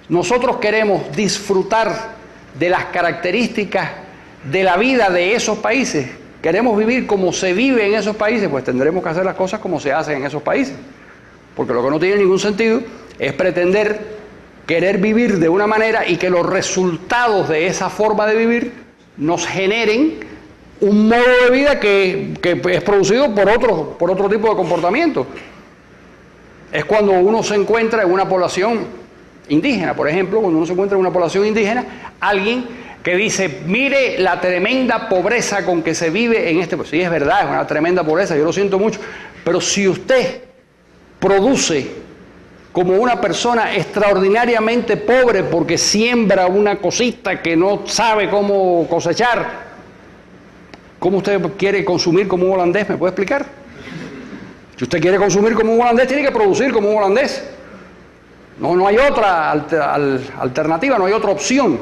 Nosotros queremos disfrutar de las características de la vida de esos países. Queremos vivir como se vive en esos países, pues tendremos que hacer las cosas como se hacen en esos países. Porque lo que no tiene ningún sentido es pretender querer vivir de una manera y que los resultados de esa forma de vivir nos generen un modo de vida que es producido por otro tipo de comportamiento. Es cuando uno se encuentra en una población indígena, por ejemplo, cuando uno se encuentra en una población indígena, alguien que dice, mire la tremenda pobreza con que se vive en este... Pues sí, es verdad, es una tremenda pobreza, yo lo siento mucho, pero si usted produce como una persona extraordinariamente pobre porque siembra una cosita que no sabe cómo cosechar, ¿cómo usted quiere consumir como un holandés? ¿Me puede explicar? Si usted quiere consumir como un holandés, tiene que producir como un holandés. No hay otra alternativa, no hay otra opción.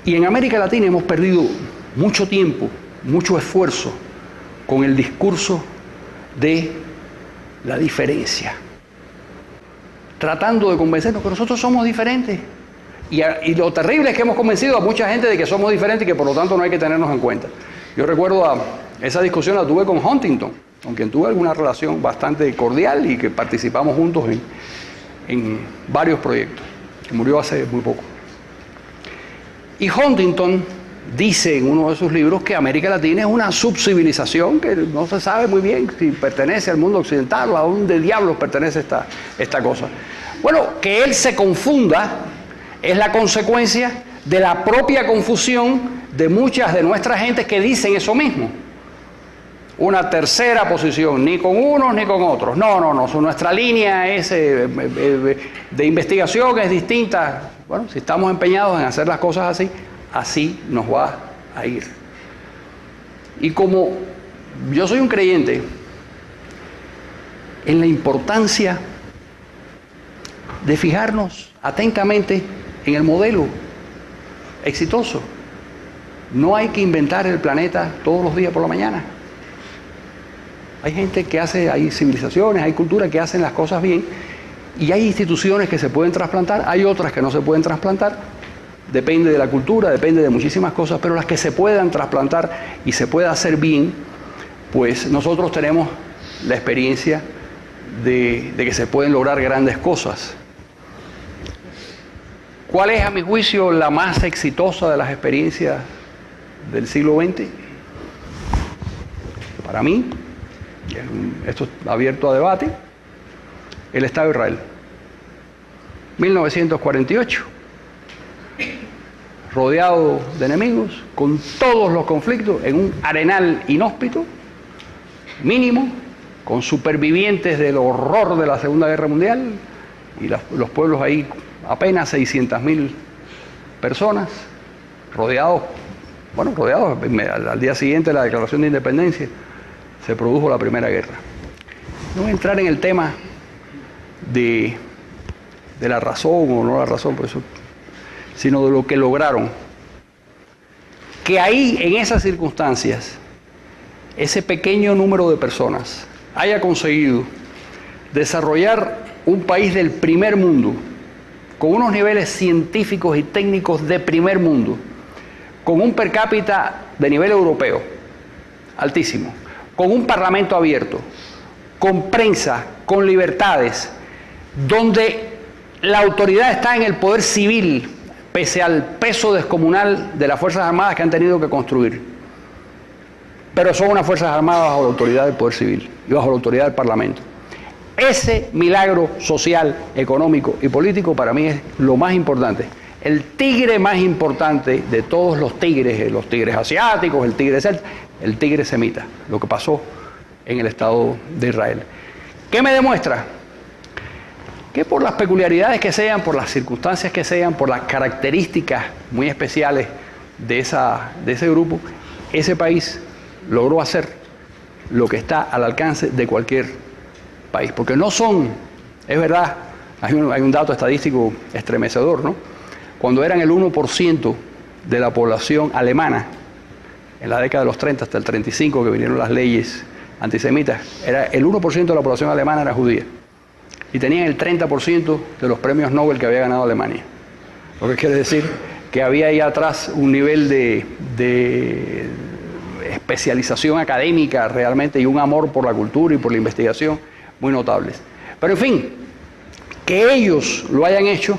Y en América Latina hemos perdido mucho tiempo, mucho esfuerzo con el discurso de la diferencia, tratando de convencernos que nosotros somos diferentes. Y lo terrible es que hemos convencido a mucha gente de que somos diferentes y que por lo tanto no hay que tenernos en cuenta. Yo recuerdo esa discusión la tuve con Huntington, con quien tuve alguna relación bastante cordial y que participamos juntos en varios proyectos, que murió hace muy poco. Y Huntington dice en uno de sus libros que América Latina es una subcivilización que no se sabe muy bien si pertenece al mundo occidental o a dónde diablos pertenece esta cosa. Bueno, que él se confunda es la consecuencia de la propia confusión de muchas de nuestras gentes que dicen eso mismo. Una tercera posición, ni con unos ni con otros. No, nuestra línea de investigación es distinta. Bueno, si estamos empeñados en hacer las cosas así nos va a ir. Y como yo soy un creyente en la importancia de fijarnos atentamente en el modelo exitoso, no hay que inventar el planeta todos los días por la mañana. Hay gente que hay civilizaciones, hay culturas que hacen las cosas bien y hay instituciones que se pueden trasplantar, hay otras que no se pueden trasplantar, depende de la cultura, depende de muchísimas cosas, pero las que se puedan trasplantar y se pueda hacer bien, pues nosotros tenemos la experiencia de que se pueden lograr grandes cosas. ¿Cuál es, a mi juicio, la más exitosa de las experiencias del siglo XX? Para mí, esto está abierto a debate, el Estado de Israel. 1948, rodeado de enemigos, con todos los conflictos, en un arenal inhóspito, mínimo, con supervivientes del horror de la Segunda Guerra Mundial, y los pueblos ahí, apenas 600.000 personas, rodeados, al día siguiente de la Declaración de Independencia, se produjo la Primera Guerra. No voy a entrar en el tema de la razón o no la razón, por eso, sino de lo que lograron. Que ahí, en esas circunstancias, ese pequeño número de personas haya conseguido desarrollar un país del primer mundo, con unos niveles científicos y técnicos de primer mundo, con un per cápita de nivel europeo, altísimo, con un parlamento abierto, con prensa, con libertades, donde la autoridad está en el poder civil, pese al peso descomunal de las Fuerzas Armadas que han tenido que construir. Pero son unas Fuerzas Armadas bajo la autoridad del poder civil y bajo la autoridad del Parlamento. Ese milagro social, económico y político para mí es lo más importante. El tigre más importante de todos los tigres asiáticos, el tigre celta, el tigre semita, lo que pasó en el Estado de Israel. ¿Qué me demuestra? Que por las peculiaridades que sean, por las circunstancias que sean, por las características muy especiales de ese grupo, ese país logró hacer lo que está al alcance de cualquier país. Porque no son, es verdad, hay un dato estadístico estremecedor, ¿no? Cuando eran el 1% de la población alemana, en la década de los 30 hasta el 35, que vinieron las leyes antisemitas, el 1% de la población alemana era judía. Y tenían el 30% de los premios Nobel que había ganado Alemania. Lo que quiere decir que había ahí atrás un nivel de especialización académica realmente y un amor por la cultura y por la investigación muy notables. Pero en fin, que ellos lo hayan hecho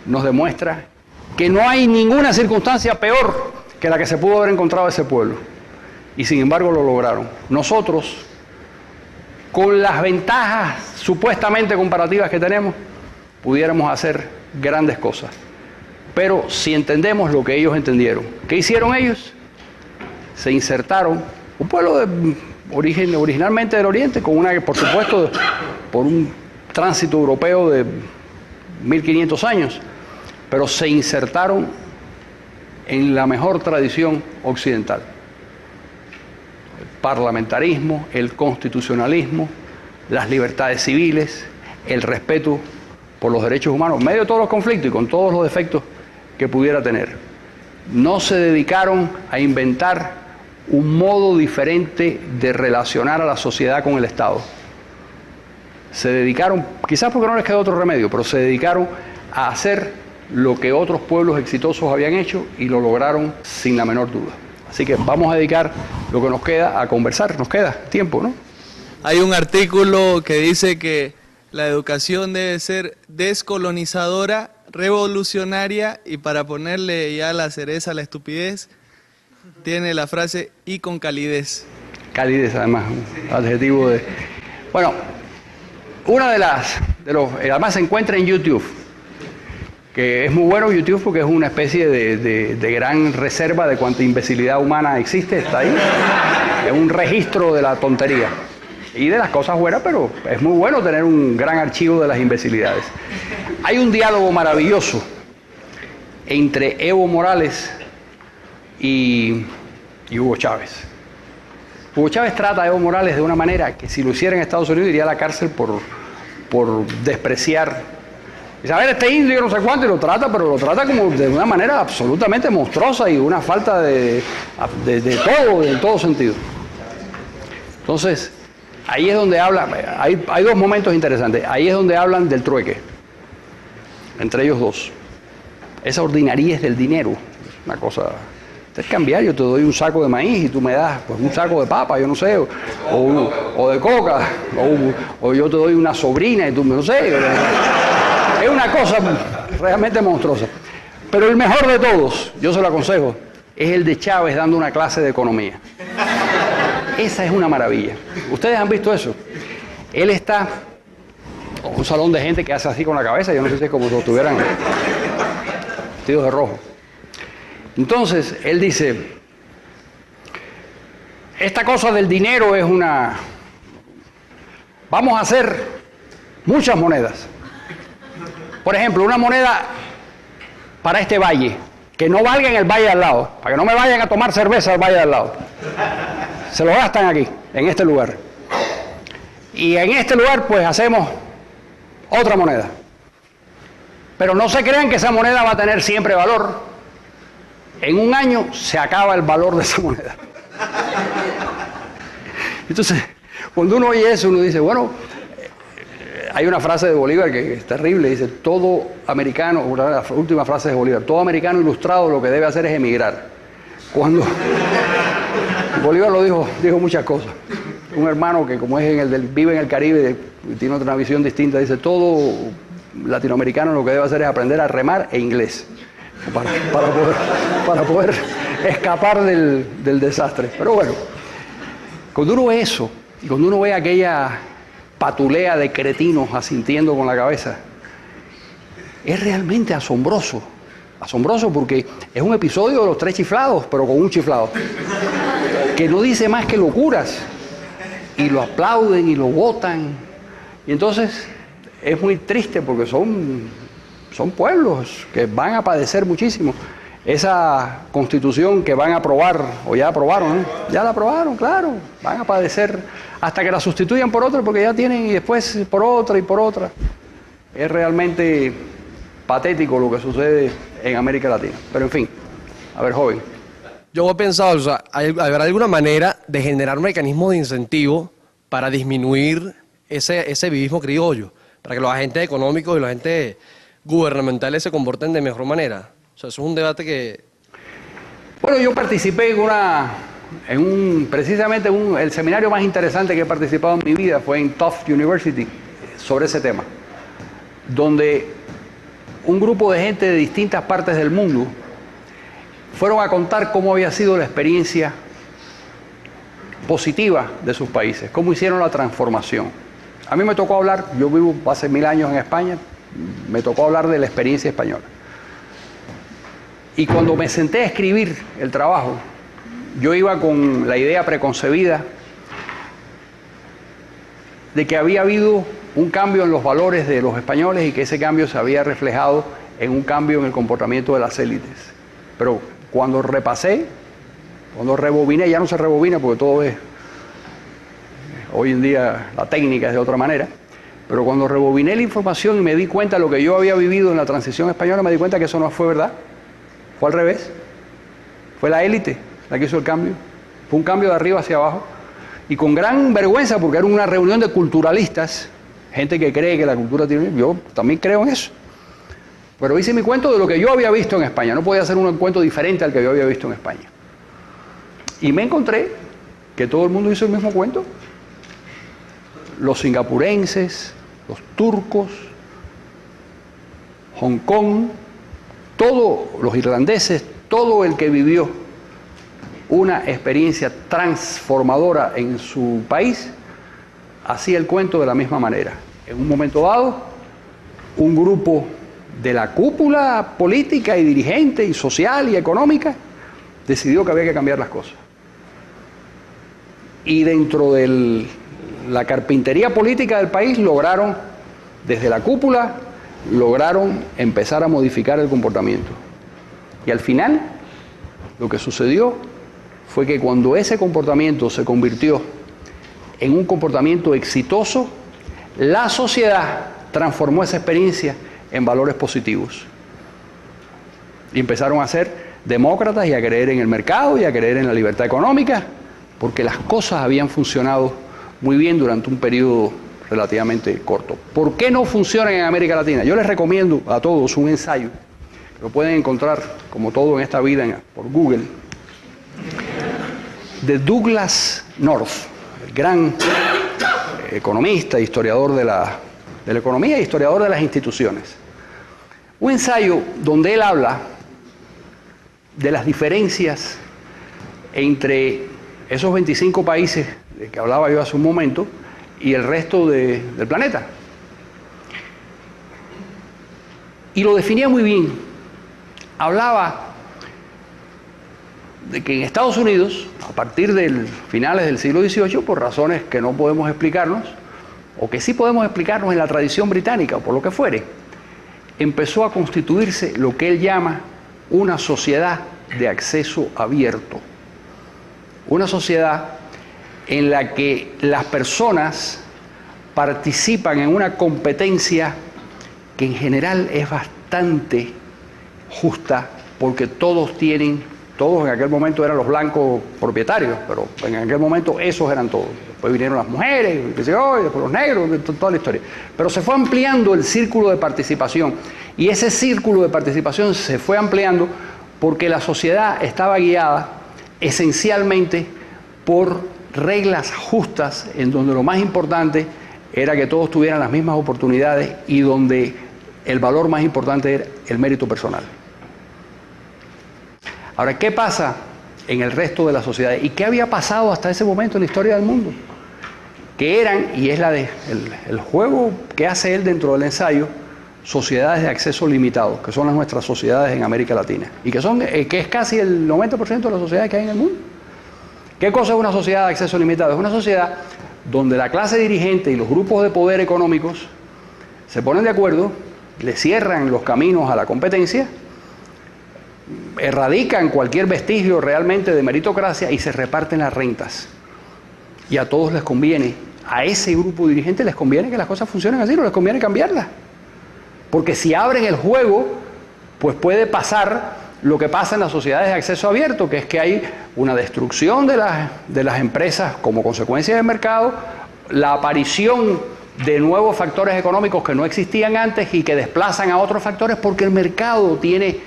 nos demuestra que no hay ninguna circunstancia peor que la que se pudo haber encontrado ese pueblo. Y sin embargo lo lograron. Nosotros, con las ventajas supuestamente comparativas que tenemos, pudiéramos hacer grandes cosas. Pero si entendemos lo que ellos entendieron, ¿qué hicieron ellos? Se insertaron, un pueblo de originalmente del Oriente, con una, por supuesto, por un tránsito europeo de 1500 años, pero se insertaron en la mejor tradición occidental. El parlamentarismo, el constitucionalismo, las libertades civiles, el respeto por los derechos humanos, en medio de todos los conflictos y con todos los defectos que pudiera tener. No se dedicaron a inventar un modo diferente de relacionar a la sociedad con el Estado. Se dedicaron, quizás porque no les quedó otro remedio, pero se dedicaron a hacer lo que otros pueblos exitosos habían hecho y lo lograron sin la menor duda. Así que vamos a dedicar lo que nos queda a conversar, nos queda tiempo, ¿no? Hay un artículo que dice que la educación debe ser descolonizadora, revolucionaria y para ponerle ya la cereza a la estupidez, tiene la frase y con calidez. Calidez, además, un adjetivo de... Bueno, una de los... Además se encuentra en YouTube, que es muy bueno YouTube porque es una especie de gran reserva de cuánta imbecilidad humana existe, está ahí. Es un registro de la tontería y de las cosas buenas, pero es muy bueno tener un gran archivo de las imbecilidades. Hay un diálogo maravilloso entre Evo Morales y Hugo Chávez. Hugo Chávez trata a Evo Morales de una manera que si lo hiciera en Estados Unidos iría a la cárcel por despreciar. Dice, a ver, este indio yo no sé cuánto, y lo trata, pero lo trata como de una manera absolutamente monstruosa y una falta de todo, en todo sentido. Entonces, ahí es donde hay dos momentos interesantes. Ahí es donde hablan del trueque, entre ellos dos. Esa ordinariez del dinero, es una cosa... Es cambiar, yo te doy un saco de maíz y tú me das pues, un saco de papa, yo no sé, o de coca, o yo te doy una sobrina y tú no sé. Es una cosa realmente monstruosa. Pero el mejor de todos, yo se lo aconsejo, es el de Chávez dando una clase de economía. Esa es una maravilla. ¿Ustedes han visto eso? Él está en un salón de gente que hace así con la cabeza, yo no sé si es como si lo tuvieran vestidos de rojo. Entonces, él dice, esta cosa del dinero es una... Vamos a hacer muchas monedas. Por ejemplo, una moneda para este valle, que no valga en el valle de al lado, para que no me vayan a tomar cerveza al valle de al lado. Se lo gastan aquí, en este lugar. Y en este lugar, pues, hacemos otra moneda. Pero no se crean que esa moneda va a tener siempre valor. En un año se acaba el valor de esa moneda. Entonces, cuando uno oye eso, uno dice, bueno, hay una frase de Bolívar que es terrible, dice, todo americano, una de las últimas frases de Bolívar, todo americano ilustrado lo que debe hacer es emigrar. Cuando Bolívar lo dijo muchas cosas. Un hermano que como es vive en el Caribe y tiene otra visión distinta, dice, todo latinoamericano lo que debe hacer es aprender a remar e inglés. Para poder escapar del desastre. Pero bueno, cuando uno ve eso, y cuando uno ve aquella patulea de cretinos asintiendo con la cabeza, es realmente asombroso. Asombroso porque es un episodio de los tres chiflados, pero con un chiflado, que no dice más que locuras, y lo aplauden y lo votan. Y entonces es muy triste porque son pueblos que van a padecer muchísimo. Esa constitución que van a aprobar, o ya aprobaron, ¿no? Ya la aprobaron, claro, van a padecer hasta que la sustituyan por otra, porque ya tienen, y después por otra y por otra. Es realmente patético lo que sucede en América Latina. Pero en fin, a ver, joven. Yo he pensado, o sea, ¿habrá alguna manera de generar un mecanismo de incentivo para disminuir ese vivismo criollo? Para que los agentes económicos y los agentes gubernamentales se comporten de mejor manera. O sea, eso es un debate que... Bueno, yo participé precisamente el seminario más interesante que he participado en mi vida fue en Tufts University sobre ese tema, donde un grupo de gente de distintas partes del mundo fueron a contar cómo había sido la experiencia positiva de sus países, cómo hicieron la transformación. A mí me tocó hablar, yo vivo hace 1000 años en España, me tocó hablar de la experiencia española. Y cuando me senté a escribir el trabajo, yo iba con la idea preconcebida de que había habido un cambio en los valores de los españoles y que ese cambio se había reflejado en un cambio en el comportamiento de las élites. Pero cuando repasé, cuando rebobiné, ya no se rebobina porque todo es, hoy en día la técnica es de otra manera, pero cuando rebobiné la información y me di cuenta de lo que yo había vivido en la transición española, me di cuenta que eso no fue verdad, fue al revés, fue la élite la que hizo el cambio, fue un cambio de arriba hacia abajo, y con gran vergüenza porque era una reunión de culturalistas, gente que cree que la cultura tiene, yo también creo en eso. Pero hice mi cuento de lo que yo había visto en España. No podía hacer un cuento diferente al que yo había visto en España. Y me encontré que todo el mundo hizo el mismo cuento. Los singapurenses, los turcos, Hong Kong, todos los irlandeses, todo el que vivió una experiencia transformadora en su país, hacía el cuento de la misma manera. En un momento dado, un grupo de la cúpula política y dirigente y social y económica decidió que había que cambiar las cosas. Y dentro de la carpintería política del país lograron, desde la cúpula, lograron empezar a modificar el comportamiento. Y al final, lo que sucedió fue que cuando ese comportamiento se convirtió en un comportamiento exitoso, la sociedad transformó esa experiencia en valores positivos. Y empezaron a ser demócratas y a creer en el mercado y a creer en la libertad económica, porque las cosas habían funcionado muy bien durante un periodo relativamente corto. ¿Por qué no funcionan en América Latina? Yo les recomiendo a todos un ensayo, que lo pueden encontrar, como todo en esta vida, por Google, de Douglass North, el gran economista, historiador de la economía e historiador de las instituciones. Un ensayo donde él habla de las diferencias entre esos 25 países de que hablaba yo hace un momento y el resto del planeta. Y lo definía muy bien. Hablaba de que en Estados Unidos, a partir de finales del siglo XVIII, por razones que no podemos explicarnos, o que sí podemos explicarnos en la tradición británica, o por lo que fuere, empezó a constituirse lo que él llama una sociedad de acceso abierto. Una sociedad en la que las personas participan en una competencia que en general es bastante justa, porque todos en aquel momento eran los blancos propietarios, pero en aquel momento esos eran todos. Después vinieron las mujeres, y después los negros, toda la historia. Pero se fue ampliando el círculo de participación, y ese círculo de participación se fue ampliando porque la sociedad estaba guiada esencialmente por reglas justas, en donde lo más importante era que todos tuvieran las mismas oportunidades y donde el valor más importante era el mérito personal. Ahora, ¿qué pasa en el resto de la sociedad? ¿Y qué había pasado hasta ese momento en la historia del mundo? Que eran, y es el juego que hace él dentro del ensayo, sociedades de acceso limitado, que son nuestras sociedades en América Latina, y que es casi el 90% de las sociedades que hay en el mundo. ¿Qué cosa es una sociedad de acceso limitado? Es una sociedad donde la clase dirigente y los grupos de poder económicos se ponen de acuerdo, le cierran los caminos a la competencia, erradican cualquier vestigio realmente de meritocracia y se reparten las rentas. Y a todos les conviene, a ese grupo dirigente les conviene que las cosas funcionen así, no les conviene cambiarlas. Porque si abren el juego, pues puede pasar lo que pasa en las sociedades de acceso abierto, que es que hay una destrucción de las empresas como consecuencia del mercado, la aparición de nuevos factores económicos que no existían antes y que desplazan a otros factores porque el mercado tiene,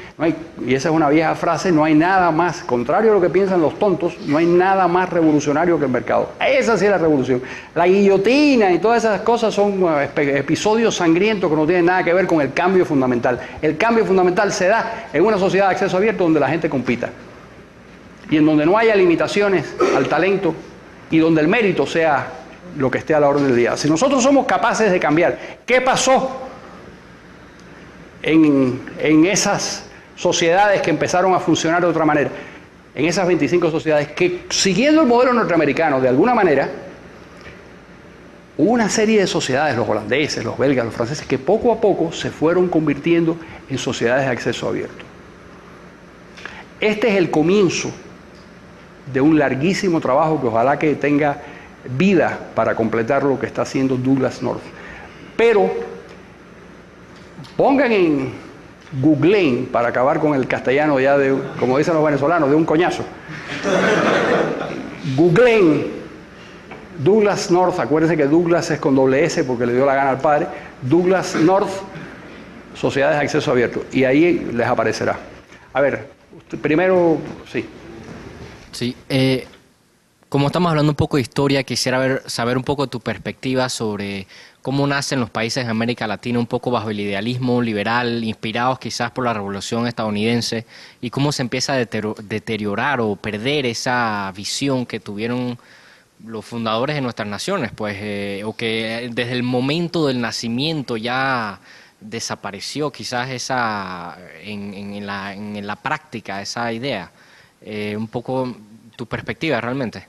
y esa es una vieja frase, no hay nada más, contrario a lo que piensan los tontos, no hay nada más revolucionario que el mercado. Esa sí es la revolución. La guillotina y todas esas cosas son episodios sangrientos que no tienen nada que ver con el cambio fundamental. El cambio fundamental se da en una sociedad de acceso abierto donde la gente compita y en donde no haya limitaciones al talento y donde el mérito sea lo que esté a la orden del día. Si nosotros somos capaces de cambiar, ¿qué pasó en esas sociedades que empezaron a funcionar de otra manera? En esas 25 sociedades que, siguiendo el modelo norteamericano, de alguna manera, hubo una serie de sociedades, los holandeses, los belgas, los franceses, que poco a poco se fueron convirtiendo en sociedades de acceso abierto. Este es el comienzo de un larguísimo trabajo que ojalá que tenga vida para completar lo que está haciendo Douglass North. Pero pongan en Googleen, para acabar con el castellano ya de, como dicen los venezolanos, de un coñazo. Googleen Douglass North, acuérdense que Douglass es con doble S porque le dio la gana al padre, Douglass North, sociedades de acceso abierto, y ahí les aparecerá. A ver, usted, primero, sí. Sí, como estamos hablando un poco de historia, quisiera saber un poco tu perspectiva sobre cómo nacen los países de América Latina un poco bajo el idealismo liberal, inspirados quizás por la Revolución estadounidense, y cómo se empieza a deteriorar o perder esa visión que tuvieron los fundadores de nuestras naciones, pues, o que desde el momento del nacimiento ya desapareció quizás esa en la práctica esa idea. Un poco tu perspectiva realmente.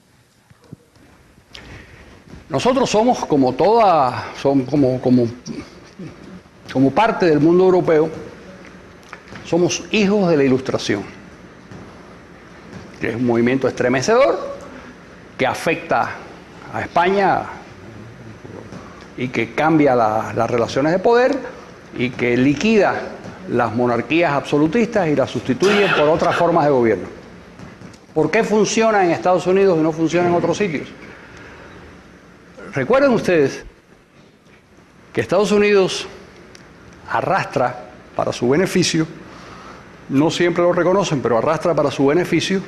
Nosotros somos como parte del mundo europeo, somos hijos de la Ilustración, que es un movimiento estremecedor que afecta a España y que cambia las relaciones de poder y que liquida las monarquías absolutistas y las sustituye por otras formas de gobierno. ¿Por qué funciona en Estados Unidos y no funciona en otros sitios? Recuerden ustedes que Estados Unidos arrastra para su beneficio, no siempre lo reconocen, pero arrastra para su beneficio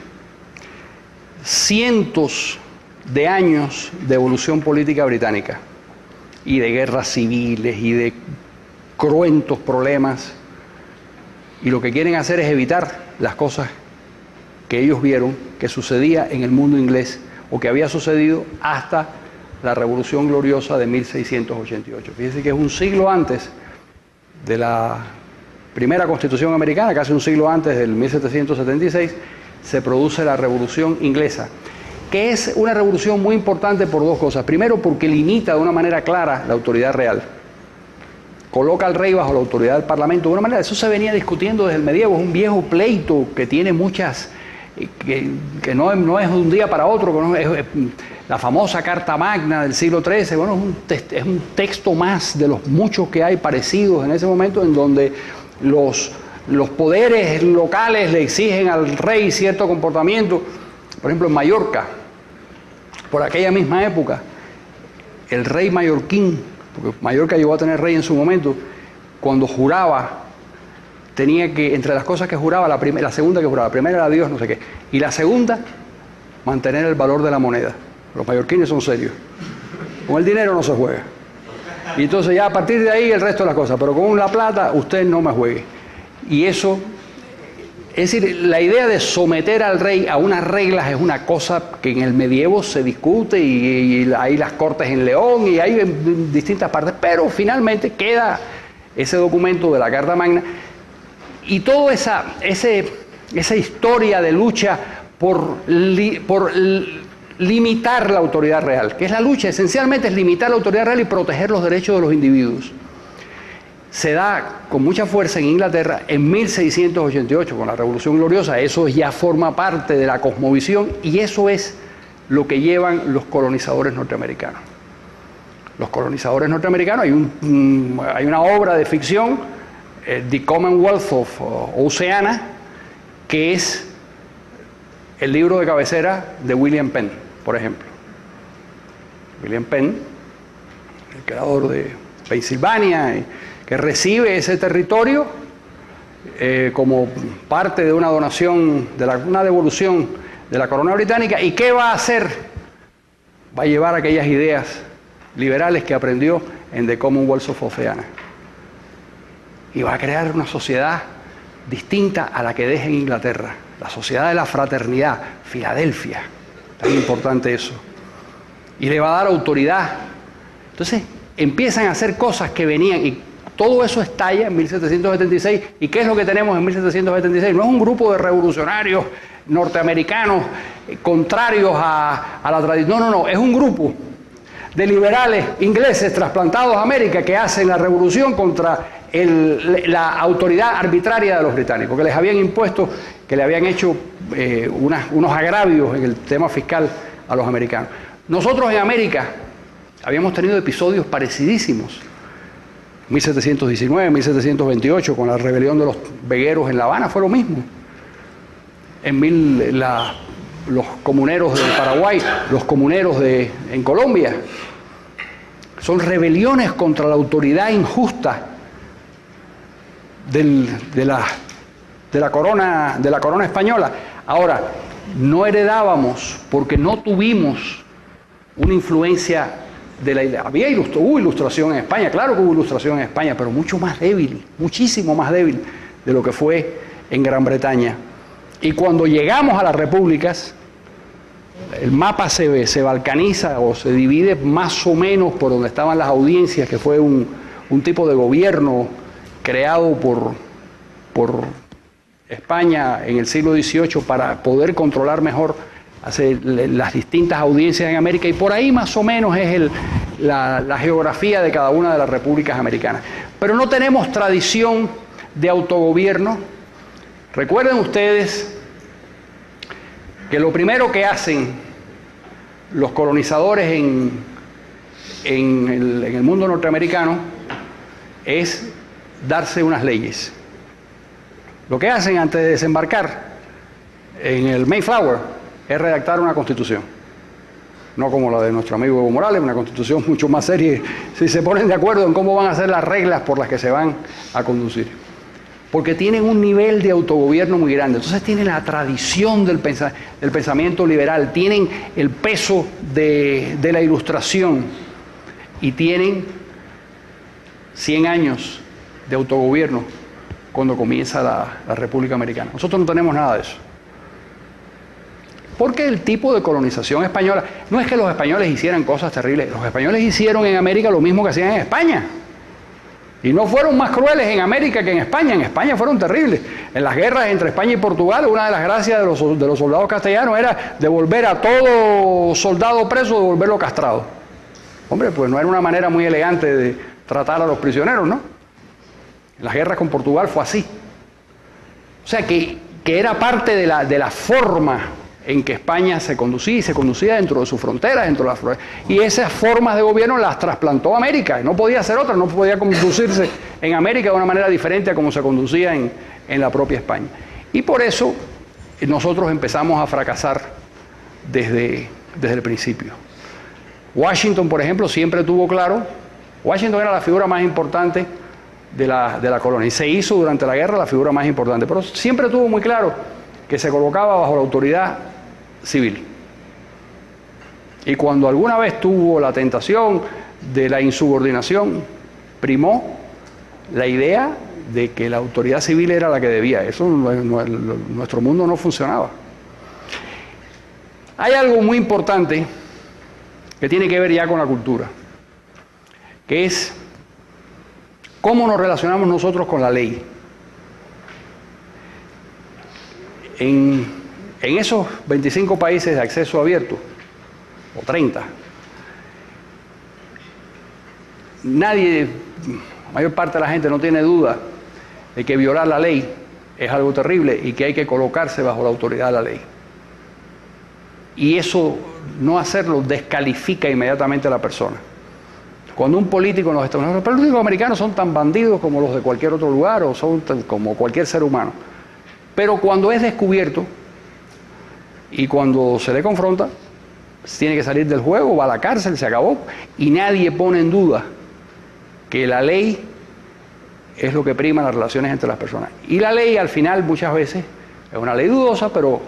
cientos de años de evolución política británica y de guerras civiles y de cruentos problemas, y lo que quieren hacer es evitar las cosas que ellos vieron que sucedía en el mundo inglés o que había sucedido hasta la Revolución Gloriosa de 1688. Fíjense que es un siglo antes de la primera Constitución americana, casi un siglo antes del 1776, se produce la Revolución Inglesa, que es una revolución muy importante por dos cosas. Primero, porque limita de una manera clara la autoridad real. Coloca al rey bajo la autoridad del Parlamento. De una manera, eso se venía discutiendo desde el medievo, es un viejo pleito que tiene muchas, que no es de un día para otro, es la famosa Carta Magna del siglo XIII, bueno, es un texto más de los muchos que hay parecidos en ese momento, en donde los poderes locales le exigen al rey cierto comportamiento. Por ejemplo, en Mallorca, por aquella misma época, el rey mallorquín, porque Mallorca llegó a tener rey en su momento, cuando juraba, tenía que, entre las cosas que juraba, la segunda que juraba, la primera era Dios, no sé qué, y la segunda, mantener el valor de la moneda. Los mallorquines son serios. Con el dinero no se juega. Y entonces ya a partir de ahí el resto de las cosas, pero con la plata usted no me juegue. Y eso, es decir, la idea de someter al rey a unas reglas es una cosa que en el medievo se discute y hay las cortes en León y hay en distintas partes, pero finalmente queda ese documento de la Carta Magna y toda esa historia de lucha por limitar la autoridad real, que es la lucha, esencialmente es limitar la autoridad real y proteger los derechos de los individuos. Se da con mucha fuerza en Inglaterra en 1688 con la Revolución Gloriosa. Eso ya forma parte de la cosmovisión y eso es lo que llevan los colonizadores norteamericanos. Los colonizadores norteamericanos, hay una obra de ficción, The Commonwealth of Oceana, que es el libro de cabecera de William Penn, por ejemplo. William Penn el creador de Pensilvania, que recibe ese territorio como parte de una donación, una devolución de la corona británica. ¿Y qué va a hacer? Va a llevar aquellas ideas liberales que aprendió en The Commonwealth of Oceania. Y va a crear una sociedad distinta a la que deja en Inglaterra, la sociedad de la fraternidad, Filadelfia, tan importante eso. Y le va a dar autoridad. Entonces empiezan a hacer cosas que venían, y todo eso estalla en 1776. ¿Y qué es lo que tenemos en 1776? No es un grupo de revolucionarios norteamericanos contrarios a la tradición. No, es un grupo de liberales ingleses trasplantados a América que hacen la revolución contra la autoridad arbitraria de los británicos, que les habían impuesto, que le habían hecho unos agravios en el tema fiscal a los americanos. Nosotros en América habíamos tenido episodios parecidísimos. 1719, 1728, con la rebelión de los vegueros en La Habana, fue lo mismo. Los comuneros del Paraguay, los comuneros en Colombia. Son rebeliones contra la autoridad injusta de la corona española. Ahora, no heredábamos, porque no tuvimos una influencia de la idea. Hubo ilustración en España, claro que hubo ilustración en España, pero mucho más débil, muchísimo más débil de lo que fue en Gran Bretaña. Y cuando llegamos a las repúblicas, el mapa se balcaniza o se divide más o menos por donde estaban las audiencias, que fue un tipo de gobierno creado por España en el siglo XVIII para poder controlar mejor las distintas audiencias en América, y por ahí más o menos es la geografía de cada una de las repúblicas americanas. Pero no tenemos tradición de autogobierno. Recuerden ustedes que lo primero que hacen los colonizadores en el mundo norteamericano es darse unas leyes. Lo que hacen antes de desembarcar en el Mayflower es redactar una constitución. No como la de nuestro amigo Evo Morales, una constitución mucho más seria, si se ponen de acuerdo en cómo van a ser las reglas por las que se van a conducir. Porque tienen un nivel de autogobierno muy grande. Entonces tienen la tradición del pensamiento liberal, tienen el peso de la ilustración y tienen 100 años de autogobierno cuando comienza la República Americana. Nosotros no tenemos nada de eso. Porque el tipo de colonización española, no es que los españoles hicieran cosas terribles, los españoles hicieron en América lo mismo que hacían en España. Y no fueron más crueles en América que en España fueron terribles. En las guerras entre España y Portugal, una de las gracias de los soldados castellanos era devolver a todo soldado preso, devolverlo castrado. Hombre, pues no era una manera muy elegante de tratar a los prisioneros, ¿no? En las guerras con Portugal fue así. O sea que era parte de la forma en que España se conducía, y se conducía dentro de sus fronteras, y esas formas de gobierno las trasplantó a América. No podía ser otra, no podía conducirse en América de una manera diferente a como se conducía en la propia España. Y por eso nosotros empezamos a fracasar desde el principio. Washington, por ejemplo, siempre tuvo claro, Washington era la figura más importante de la colonia, y se hizo durante la guerra la figura más importante, pero siempre tuvo muy claro que se colocaba bajo la autoridad civil. Y cuando alguna vez tuvo la tentación de la insubordinación, primó la idea de que la autoridad civil era la que debía. Eso nuestro mundo no funcionaba. Hay algo muy importante que tiene que ver ya con la cultura, que es cómo nos relacionamos nosotros con la ley. En esos 25 países de acceso abierto, o 30, la mayor parte de la gente no tiene duda de que violar la ley es algo terrible y que hay que colocarse bajo la autoridad de la ley. Y eso, no hacerlo, descalifica inmediatamente a la persona. Cuando un político en los Estados Unidos, los políticos americanos son tan bandidos como los de cualquier otro lugar, o son como cualquier ser humano. Pero cuando es descubierto y cuando se le confronta, tiene que salir del juego, va a la cárcel, se acabó. Y nadie pone en duda que la ley es lo que prima las relaciones entre las personas. Y la ley al final muchas veces es una ley dudosa, pero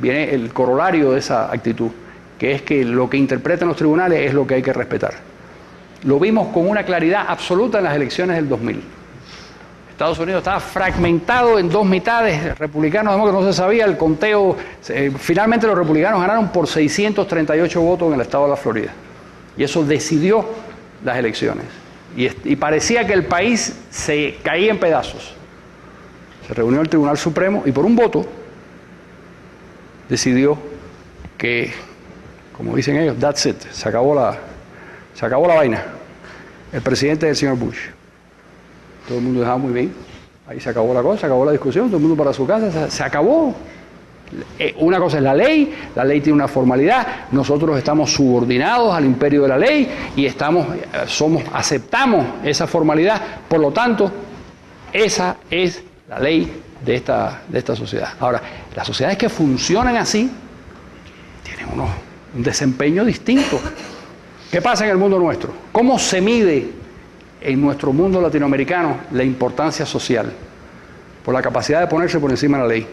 viene el corolario de esa actitud, que es que lo que interpretan los tribunales es lo que hay que respetar. Lo vimos con una claridad absoluta en las elecciones del 2000. Estados Unidos estaba fragmentado en dos mitades, republicanos, demócratas, no se sabía el conteo. Finalmente los republicanos ganaron por 638 votos en el estado de la Florida. Y eso decidió las elecciones. Y parecía que el país se caía en pedazos. Se reunió el Tribunal Supremo y por un voto decidió que, como dicen ellos, that's it, se acabó la vaina. El presidente del señor Bush. Todo el mundo dejaba muy bien. Ahí se acabó la cosa, se acabó la discusión, todo el mundo para su casa, se acabó. Una cosa es la ley tiene una formalidad, nosotros estamos subordinados al imperio de la ley y aceptamos esa formalidad, por lo tanto, esa es la ley de esta sociedad. Ahora, las sociedades que funcionan así tienen un desempeño distinto. ¿Qué pasa en el mundo nuestro? ¿Cómo se mide en nuestro mundo latinoamericano la importancia social? Por la capacidad de ponerse por encima de la ley.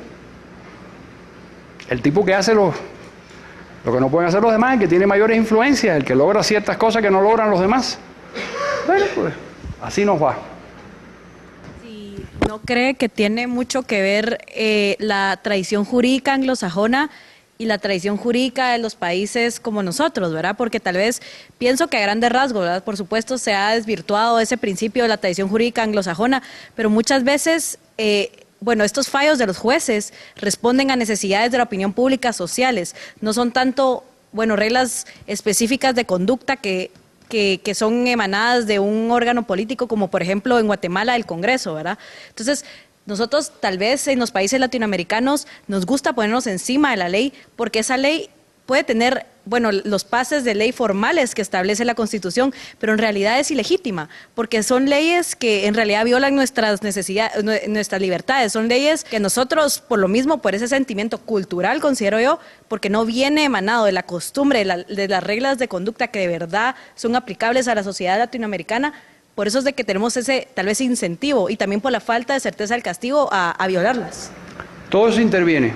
El tipo que hace lo que no pueden hacer los demás, el que tiene mayores influencias, el que logra ciertas cosas que no logran los demás. Bueno, pues así nos va. Sí, ¿no cree que tiene mucho que ver la tradición jurídica anglosajona y la tradición jurídica de los países como nosotros, ¿verdad? Porque tal vez, pienso que a grandes rasgos, ¿verdad? Por supuesto se ha desvirtuado ese principio de la tradición jurídica anglosajona, pero muchas veces, estos fallos de los jueces responden a necesidades de la opinión pública sociales, no son tanto, reglas específicas de conducta que son emanadas de un órgano político, como por ejemplo en Guatemala el Congreso, ¿verdad? Entonces, nosotros tal vez en los países latinoamericanos nos gusta ponernos encima de la ley porque esa ley puede tener, los pases de ley formales que establece la Constitución, pero en realidad es ilegítima porque son leyes que en realidad violan nuestras necesidades, nuestras libertades, son leyes que nosotros por lo mismo, por ese sentimiento cultural, considero yo, porque no viene emanado de la costumbre, de las reglas de conducta que de verdad son aplicables a la sociedad latinoamericana. Por eso es de que tenemos ese, tal vez, incentivo y también por la falta de certeza del castigo a violarlas. Todo eso interviene.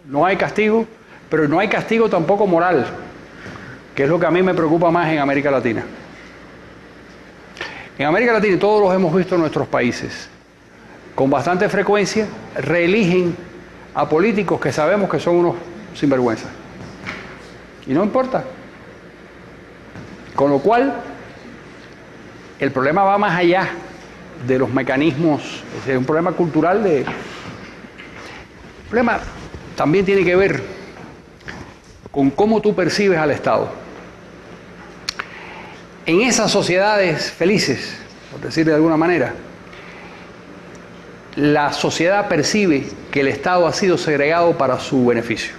No hay castigo, pero no hay castigo tampoco moral, que es lo que a mí me preocupa más en América Latina. En América Latina, y todos los hemos visto en nuestros países, con bastante frecuencia reeligen a políticos que sabemos que son unos sinvergüenzas. Y no importa. Con lo cual, el problema va más allá de los mecanismos, es un problema cultural el problema también tiene que ver con cómo tú percibes al Estado. En esas sociedades felices, por decir de alguna manera, la sociedad percibe que el Estado ha sido segregado para su beneficio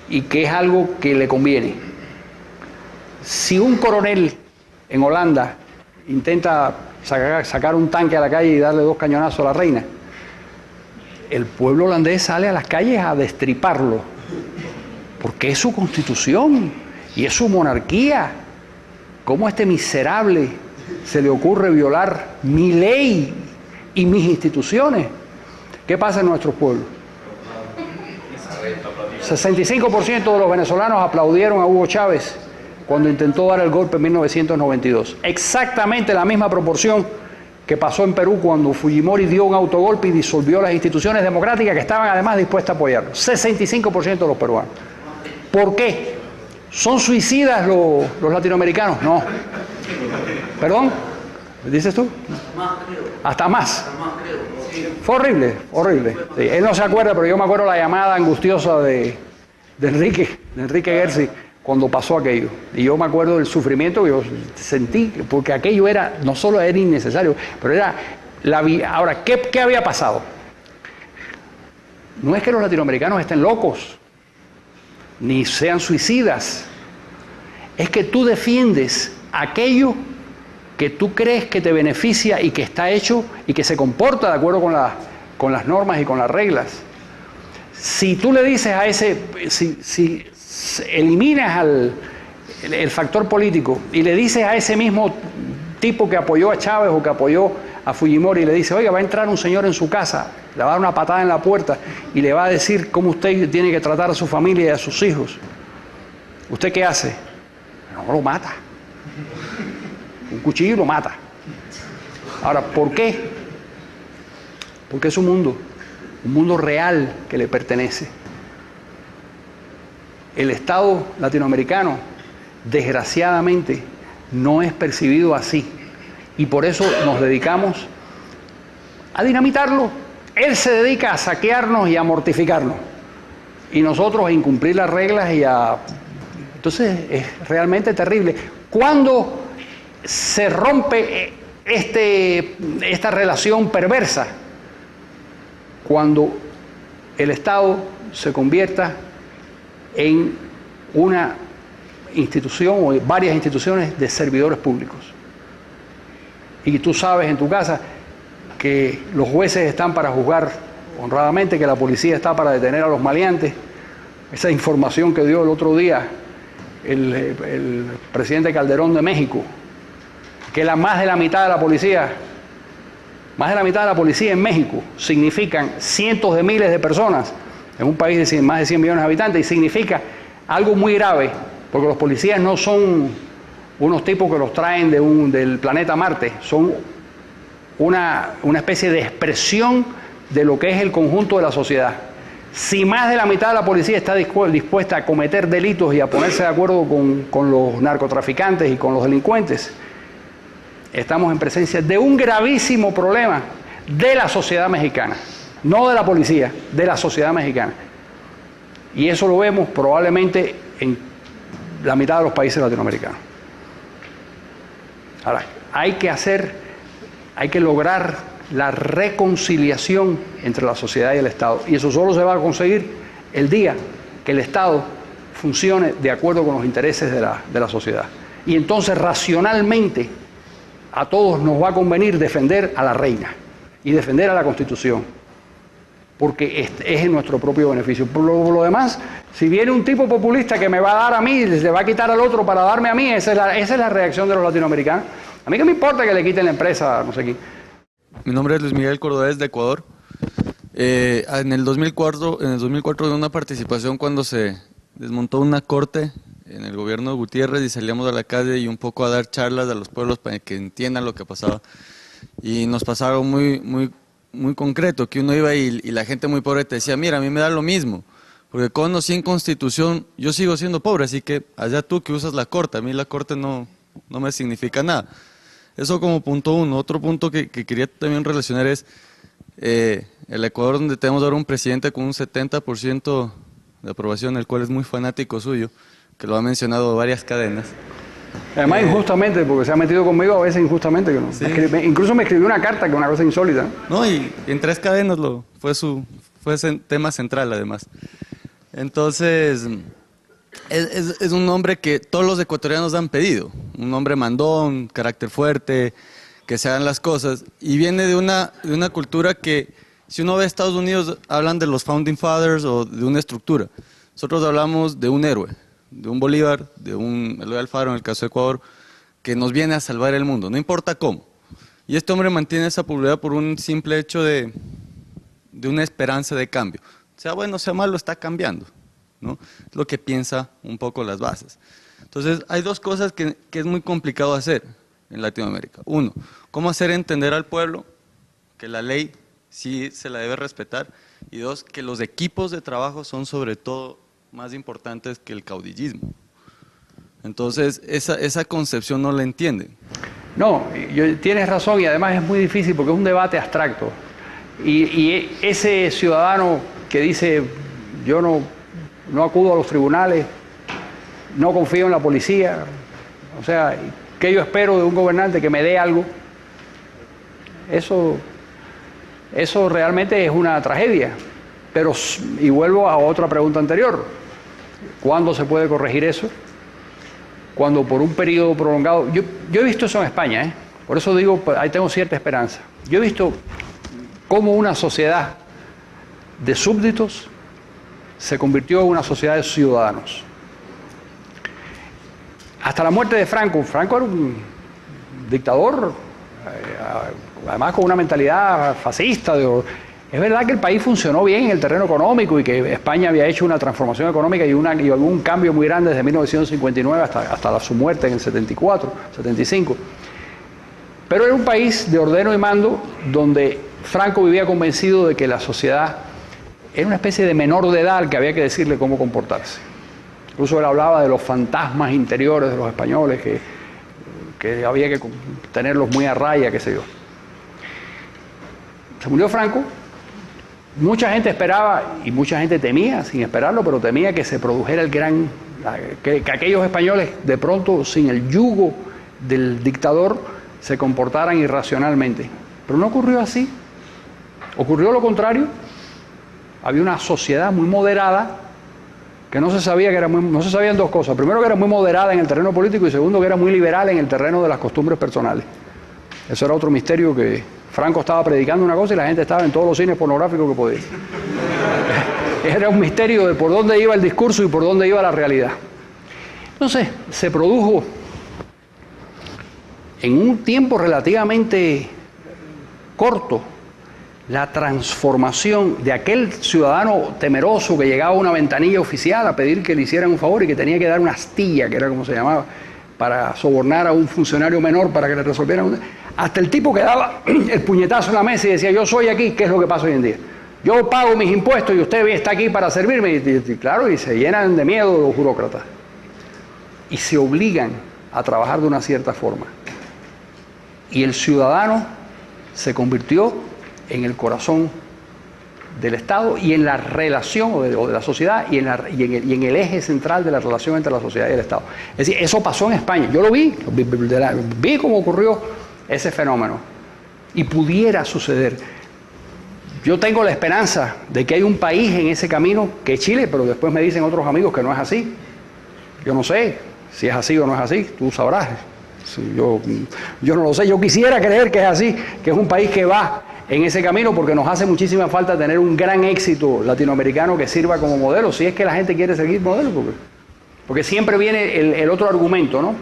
y que es algo que le conviene. Si un coronel en Holanda intenta sacar un tanque a la calle y darle 2 cañonazos a la reina, el pueblo holandés sale a las calles a destriparlo, porque es su constitución y es su monarquía. ¿Cómo a este miserable se le ocurre violar mi ley y mis instituciones? ¿Qué pasa en nuestros pueblos? 65% de los venezolanos aplaudieron a Hugo Chávez cuando intentó dar el golpe en 1992. Exactamente la misma proporción que pasó en Perú cuando Fujimori dio un autogolpe y disolvió las instituciones democráticas que estaban además dispuestas a apoyarlo. 65% de los peruanos. ¿Por qué? ¿Son suicidas los latinoamericanos? No. ¿Perdón? ¿Dices tú? Hasta más. Fue horrible, horrible. Sí, él no se acuerda, pero yo me acuerdo la llamada angustiosa de Enrique Gersi cuando pasó aquello. Y yo me acuerdo del sufrimiento que yo sentí, porque aquello era, no solo era innecesario, pero era Ahora, ¿qué había pasado? No es que los latinoamericanos estén locos, ni sean suicidas. Es que tú defiendes aquello que tú crees que te beneficia y que está hecho y que se comporta de acuerdo con las normas y con las reglas. Si tú le dices a ese, si eliminas el factor político y le dices a ese mismo tipo que apoyó a Chávez o que apoyó a Fujimori, y le dice, oiga, va a entrar un señor en su casa, le va a dar una patada en la puerta y le va a decir cómo usted tiene que tratar a su familia y a sus hijos. ¿Usted qué hace? No, lo mata. Un cuchillo y lo mata. Ahora, ¿por qué? Porque es un mundo real que le pertenece. El Estado latinoamericano, desgraciadamente, no es percibido así. Y por eso nos dedicamos a dinamitarlo. Él se dedica a saquearnos y a mortificarnos. Y nosotros a incumplir las reglas y a... Entonces es realmente terrible. ¿Cuándo se rompe esta relación perversa? Cuando el Estado se convierta en una institución o varias instituciones de servidores públicos. Y tú sabes en tu casa que los jueces están para juzgar honradamente, que la policía está para detener a los maleantes. Esa información que dio el otro día el presidente Calderón de México, que más de la mitad de la policía en México significan cientos de miles de personas en un país de más de 100 millones de habitantes, y significa algo muy grave, porque los policías no son unos tipos que los traen del planeta Marte, son una especie de expresión de lo que es el conjunto de la sociedad. Si más de la mitad de la policía está dispuesta a cometer delitos y a ponerse de acuerdo con los narcotraficantes y con los delincuentes, estamos en presencia de un gravísimo problema de la sociedad mexicana, no de la policía, de la sociedad mexicana. Y eso lo vemos probablemente en la mitad de los países latinoamericanos. Ahora, hay que lograr la reconciliación entre la sociedad y el Estado. Y eso solo se va a conseguir el día que el Estado funcione de acuerdo con los intereses de la sociedad. Y entonces, racionalmente, a todos nos va a convenir defender a la reina y defender a la Constitución, porque es en nuestro propio beneficio. Por lo demás, si viene un tipo populista que me va a dar a mí, le va a quitar al otro para darme a mí, esa es la reacción de los latinoamericanos. A mí qué me importa que le quiten la empresa, no sé quién. Mi nombre es Luis Miguel Cordobés, de Ecuador. En el 2004 de una participación cuando se desmontó una corte en el gobierno de Gutiérrez y salíamos a la calle y un poco a dar charlas a los pueblos para que entiendan lo que pasaba. Y nos pasaba algo muy concreto, que uno iba y la gente muy pobre te decía, mira, a mí me da lo mismo, porque con o sin constitución yo sigo siendo pobre, así que allá tú que usas la corte, a mí la corte no me significa nada. Eso como punto uno. Otro punto que quería también relacionar es el Ecuador, donde tenemos ahora un presidente con un 70% de aprobación, el cual es muy fanático suyo, que lo ha mencionado varias cadenas. Además injustamente, porque se ha metido conmigo a veces injustamente. Que no. Sí. Incluso me escribió una carta, que es una cosa insólita. No, y en 3 cadenas fue ese tema central además. Entonces, es un hombre que todos los ecuatorianos han pedido, un hombre mandón, carácter fuerte, que se hagan las cosas, y viene de una cultura que, si uno ve a Estados Unidos, hablan de los Founding Fathers o de una estructura. Nosotros hablamos de un héroe, de un Bolívar, de un Eloy Alfaro en el caso de Ecuador, que nos viene a salvar el mundo, no importa cómo. Y este hombre mantiene esa popularidad por un simple hecho de una esperanza de cambio. Sea bueno, sea malo, está cambiando, ¿no? Es lo que piensa un poco las bases. Entonces, hay 2 cosas que es muy complicado hacer en Latinoamérica. 1, cómo hacer entender al pueblo que la ley sí se la debe respetar. Y 2, que los equipos de trabajo son sobre todo más importantes que el caudillismo. Entonces, esa concepción no la entienden. No, tienes razón, y además es muy difícil porque es un debate abstracto. Y ese ciudadano que dice, yo no acudo a los tribunales, no confío en la policía, o sea, ¿qué yo espero de un gobernante que me dé algo? Eso realmente es una tragedia. Pero, y vuelvo a otra pregunta anterior, ¿cuándo se puede corregir eso? Cuando por un periodo prolongado, yo he visto eso en España, por eso digo, ahí tengo cierta esperanza. Yo he visto cómo una sociedad de súbditos se convirtió en una sociedad de ciudadanos. hasta la muerte de Franco. Franco era un dictador, además con una mentalidad fascista. Es verdad que el país funcionó bien en el terreno económico y que España había hecho una transformación económica y algún cambio muy grande desde 1959 hasta su muerte en el 74, 75. Pero era un país de ordeno y mando donde Franco vivía convencido de que la sociedad era una especie de menor de edad al que había que decirle cómo comportarse. Incluso él hablaba de los fantasmas interiores de los españoles, que había que tenerlos muy a raya, qué sé yo. Se murió Franco. Mucha gente esperaba, y mucha gente temía, sin esperarlo, pero temía que se produjera que aquellos españoles de pronto, sin el yugo del dictador, se comportaran irracionalmente. Pero no ocurrió así. Ocurrió lo contrario. Había una sociedad muy moderada, que no se sabían dos cosas. Primero, que era muy moderada en el terreno político, y segundo, que era muy liberal en el terreno de las costumbres personales. Eso era otro misterio, que Franco estaba predicando una cosa y la gente estaba en todos los cines pornográficos que podía. Era un misterio de por dónde iba el discurso y por dónde iba la realidad. Entonces, se produjo en un tiempo relativamente corto la transformación de aquel ciudadano temeroso que llegaba a una ventanilla oficial a pedir que le hicieran un favor y que tenía que dar una astilla, que era como se llamaba, para sobornar a un funcionario menor para que le resolvieran hasta el tipo que daba el puñetazo en la mesa y decía: yo soy aquí, ¿qué es lo que pasa hoy en día? Yo pago mis impuestos y usted está aquí para servirme. Y claro, y se llenan de miedo los burócratas y se obligan a trabajar de una cierta forma. Y el ciudadano se convirtió en el corazón del Estado y en la relación o de la sociedad y en el eje central de la relación entre la sociedad y el Estado. Es decir, eso pasó en España. Yo lo vi cómo ocurrió ese fenómeno. Y pudiera suceder. Yo tengo la esperanza de que hay un país en ese camino que es Chile, pero después me dicen otros amigos que no es así. Yo no sé si es así o no es así, tú sabrás. Yo no lo sé, yo quisiera creer que es así, que es un país que va en ese camino, porque nos hace muchísima falta tener un gran éxito latinoamericano que sirva como modelo, si es que la gente quiere seguir modelo, porque siempre viene el otro argumento, ¿no?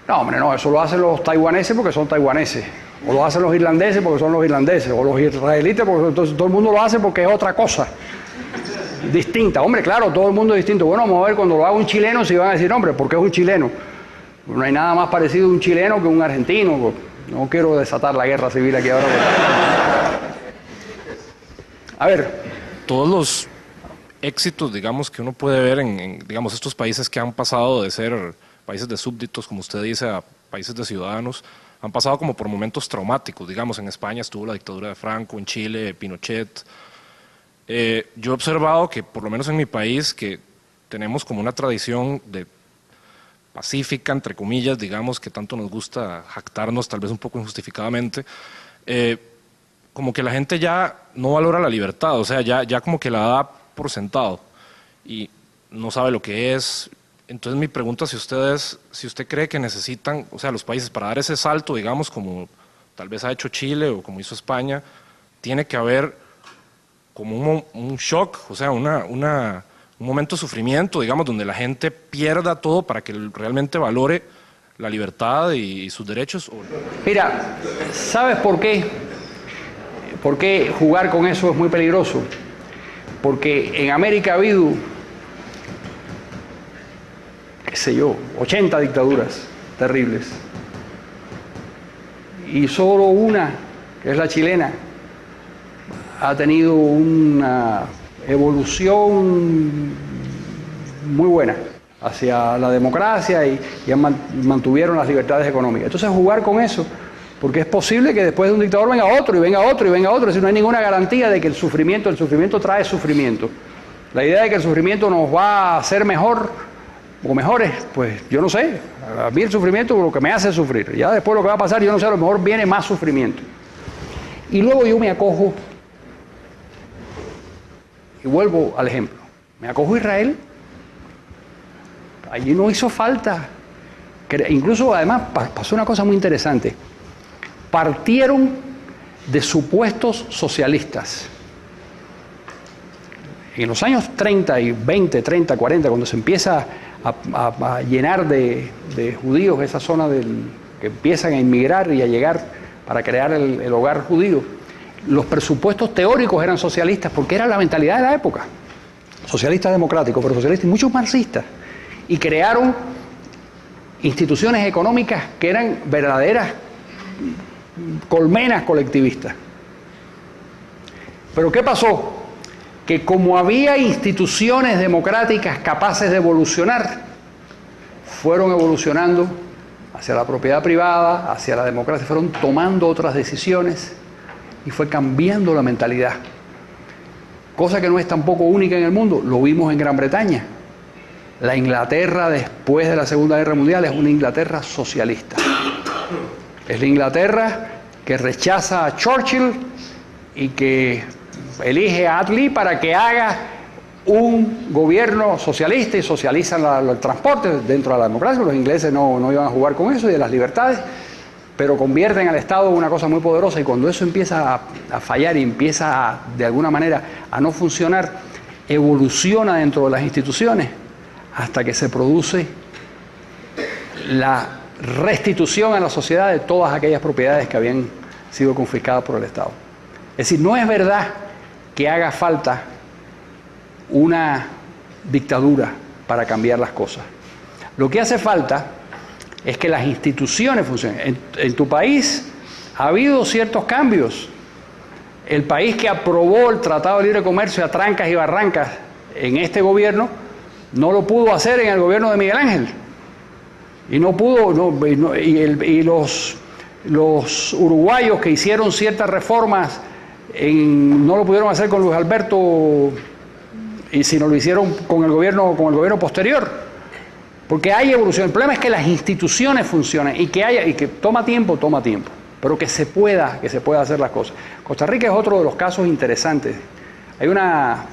No, hombre, no, eso lo hacen los taiwaneses porque son taiwaneses, o lo hacen los irlandeses porque son los irlandeses, o los israelitas porque entonces todo el mundo lo hace porque es otra cosa distinta. Hombre, claro, todo el mundo es distinto. Bueno, vamos a ver cuando lo haga un chileno si van a decir: hombre, ¿por qué es un chileno? No hay nada más parecido a un chileno que un argentino. No quiero desatar la guerra civil aquí ahora. A ver. Todos los éxitos, digamos, que uno puede ver en digamos, estos países que han pasado de ser países de súbditos, como usted dice, a países de ciudadanos, han pasado como por momentos traumáticos. Digamos, en España estuvo la dictadura de Franco, en Chile, Pinochet. Yo he observado que, por lo menos en mi país, que tenemos como una tradición de pacífica, entre comillas, digamos, que tanto nos gusta jactarnos, tal vez un poco injustificadamente, como que la gente ya no valora la libertad, o sea, ya como que la da por sentado y no sabe lo que es. Entonces mi pregunta, si usted cree que necesitan, o sea, los países para dar ese salto, digamos, como tal vez ha hecho Chile o como hizo España, tiene que haber como un shock, o sea, un momento de sufrimiento, digamos, donde la gente pierda todo para que realmente valore la libertad y sus derechos. Mira, ¿sabes por qué? ¿Por qué jugar con eso es muy peligroso? Porque en América ha habido, qué sé yo, 80 dictaduras terribles. Y solo una, que es la chilena, ha tenido una evolución muy buena hacia la democracia y mantuvieron las libertades económicas. Entonces jugar con eso, porque es posible que después de un dictador venga otro y venga otro y venga otro, es decir, no hay ninguna garantía de que el sufrimiento trae sufrimiento. La idea de que el sufrimiento nos va a hacer mejor o mejores, pues yo no sé, a mí el sufrimiento es lo que me hace sufrir, ya después lo que va a pasar, yo no sé, a lo mejor viene más sufrimiento. Y luego yo me acojo, y vuelvo al ejemplo, me acojo a Israel. Allí no hizo falta. Incluso, además, pasó una cosa muy interesante. Partieron de supuestos socialistas. En los años 30 y 20, 30, 40, cuando se empieza a llenar de judíos esa zona que empiezan a inmigrar y a llegar para crear el hogar judío. Los presupuestos teóricos eran socialistas porque era la mentalidad de la época. Socialistas democráticos, pero socialistas y muchos marxistas. Y crearon instituciones económicas que eran verdaderas colmenas colectivistas. Pero ¿qué pasó? Que como había instituciones democráticas capaces de evolucionar, fueron evolucionando hacia la propiedad privada, hacia la democracia, fueron tomando otras decisiones y fue cambiando la mentalidad. Cosa que no es tampoco única en el mundo, lo vimos en Gran Bretaña. La Inglaterra después de la Segunda Guerra Mundial es una Inglaterra socialista. Es la Inglaterra que rechaza a Churchill y que elige a Attlee para que haga un gobierno socialista y socializan el transporte dentro de la democracia. Los ingleses no iban a jugar con eso y de las libertades, pero convierten al Estado en una cosa muy poderosa, y cuando eso empieza a fallar y empieza de alguna manera a no funcionar, evoluciona dentro de las instituciones hasta que se produce la restitución a la sociedad de todas aquellas propiedades que habían sido confiscadas por el Estado. Es decir, no es verdad que haga falta una dictadura para cambiar las cosas. Lo que hace falta es que las instituciones funcionen. En tu país ha habido ciertos cambios. El país que aprobó el Tratado de Libre Comercio a trancas y barrancas en este gobierno no lo pudo hacer en el gobierno de Miguel Ángel. Y no pudo, los uruguayos que hicieron ciertas reformas no lo pudieron hacer con Luis Alberto, y si no lo hicieron con el gobierno posterior. Porque hay evolución. El problema es que las instituciones funcionen y que toma tiempo, pero que se pueda hacer las cosas. Costa Rica es otro de los casos interesantes. Hay una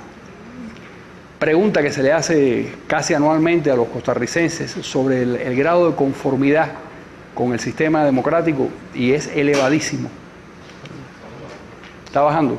pregunta que se le hace casi anualmente a los costarricenses sobre el grado de conformidad con el sistema democrático, y es elevadísimo. Está bajando.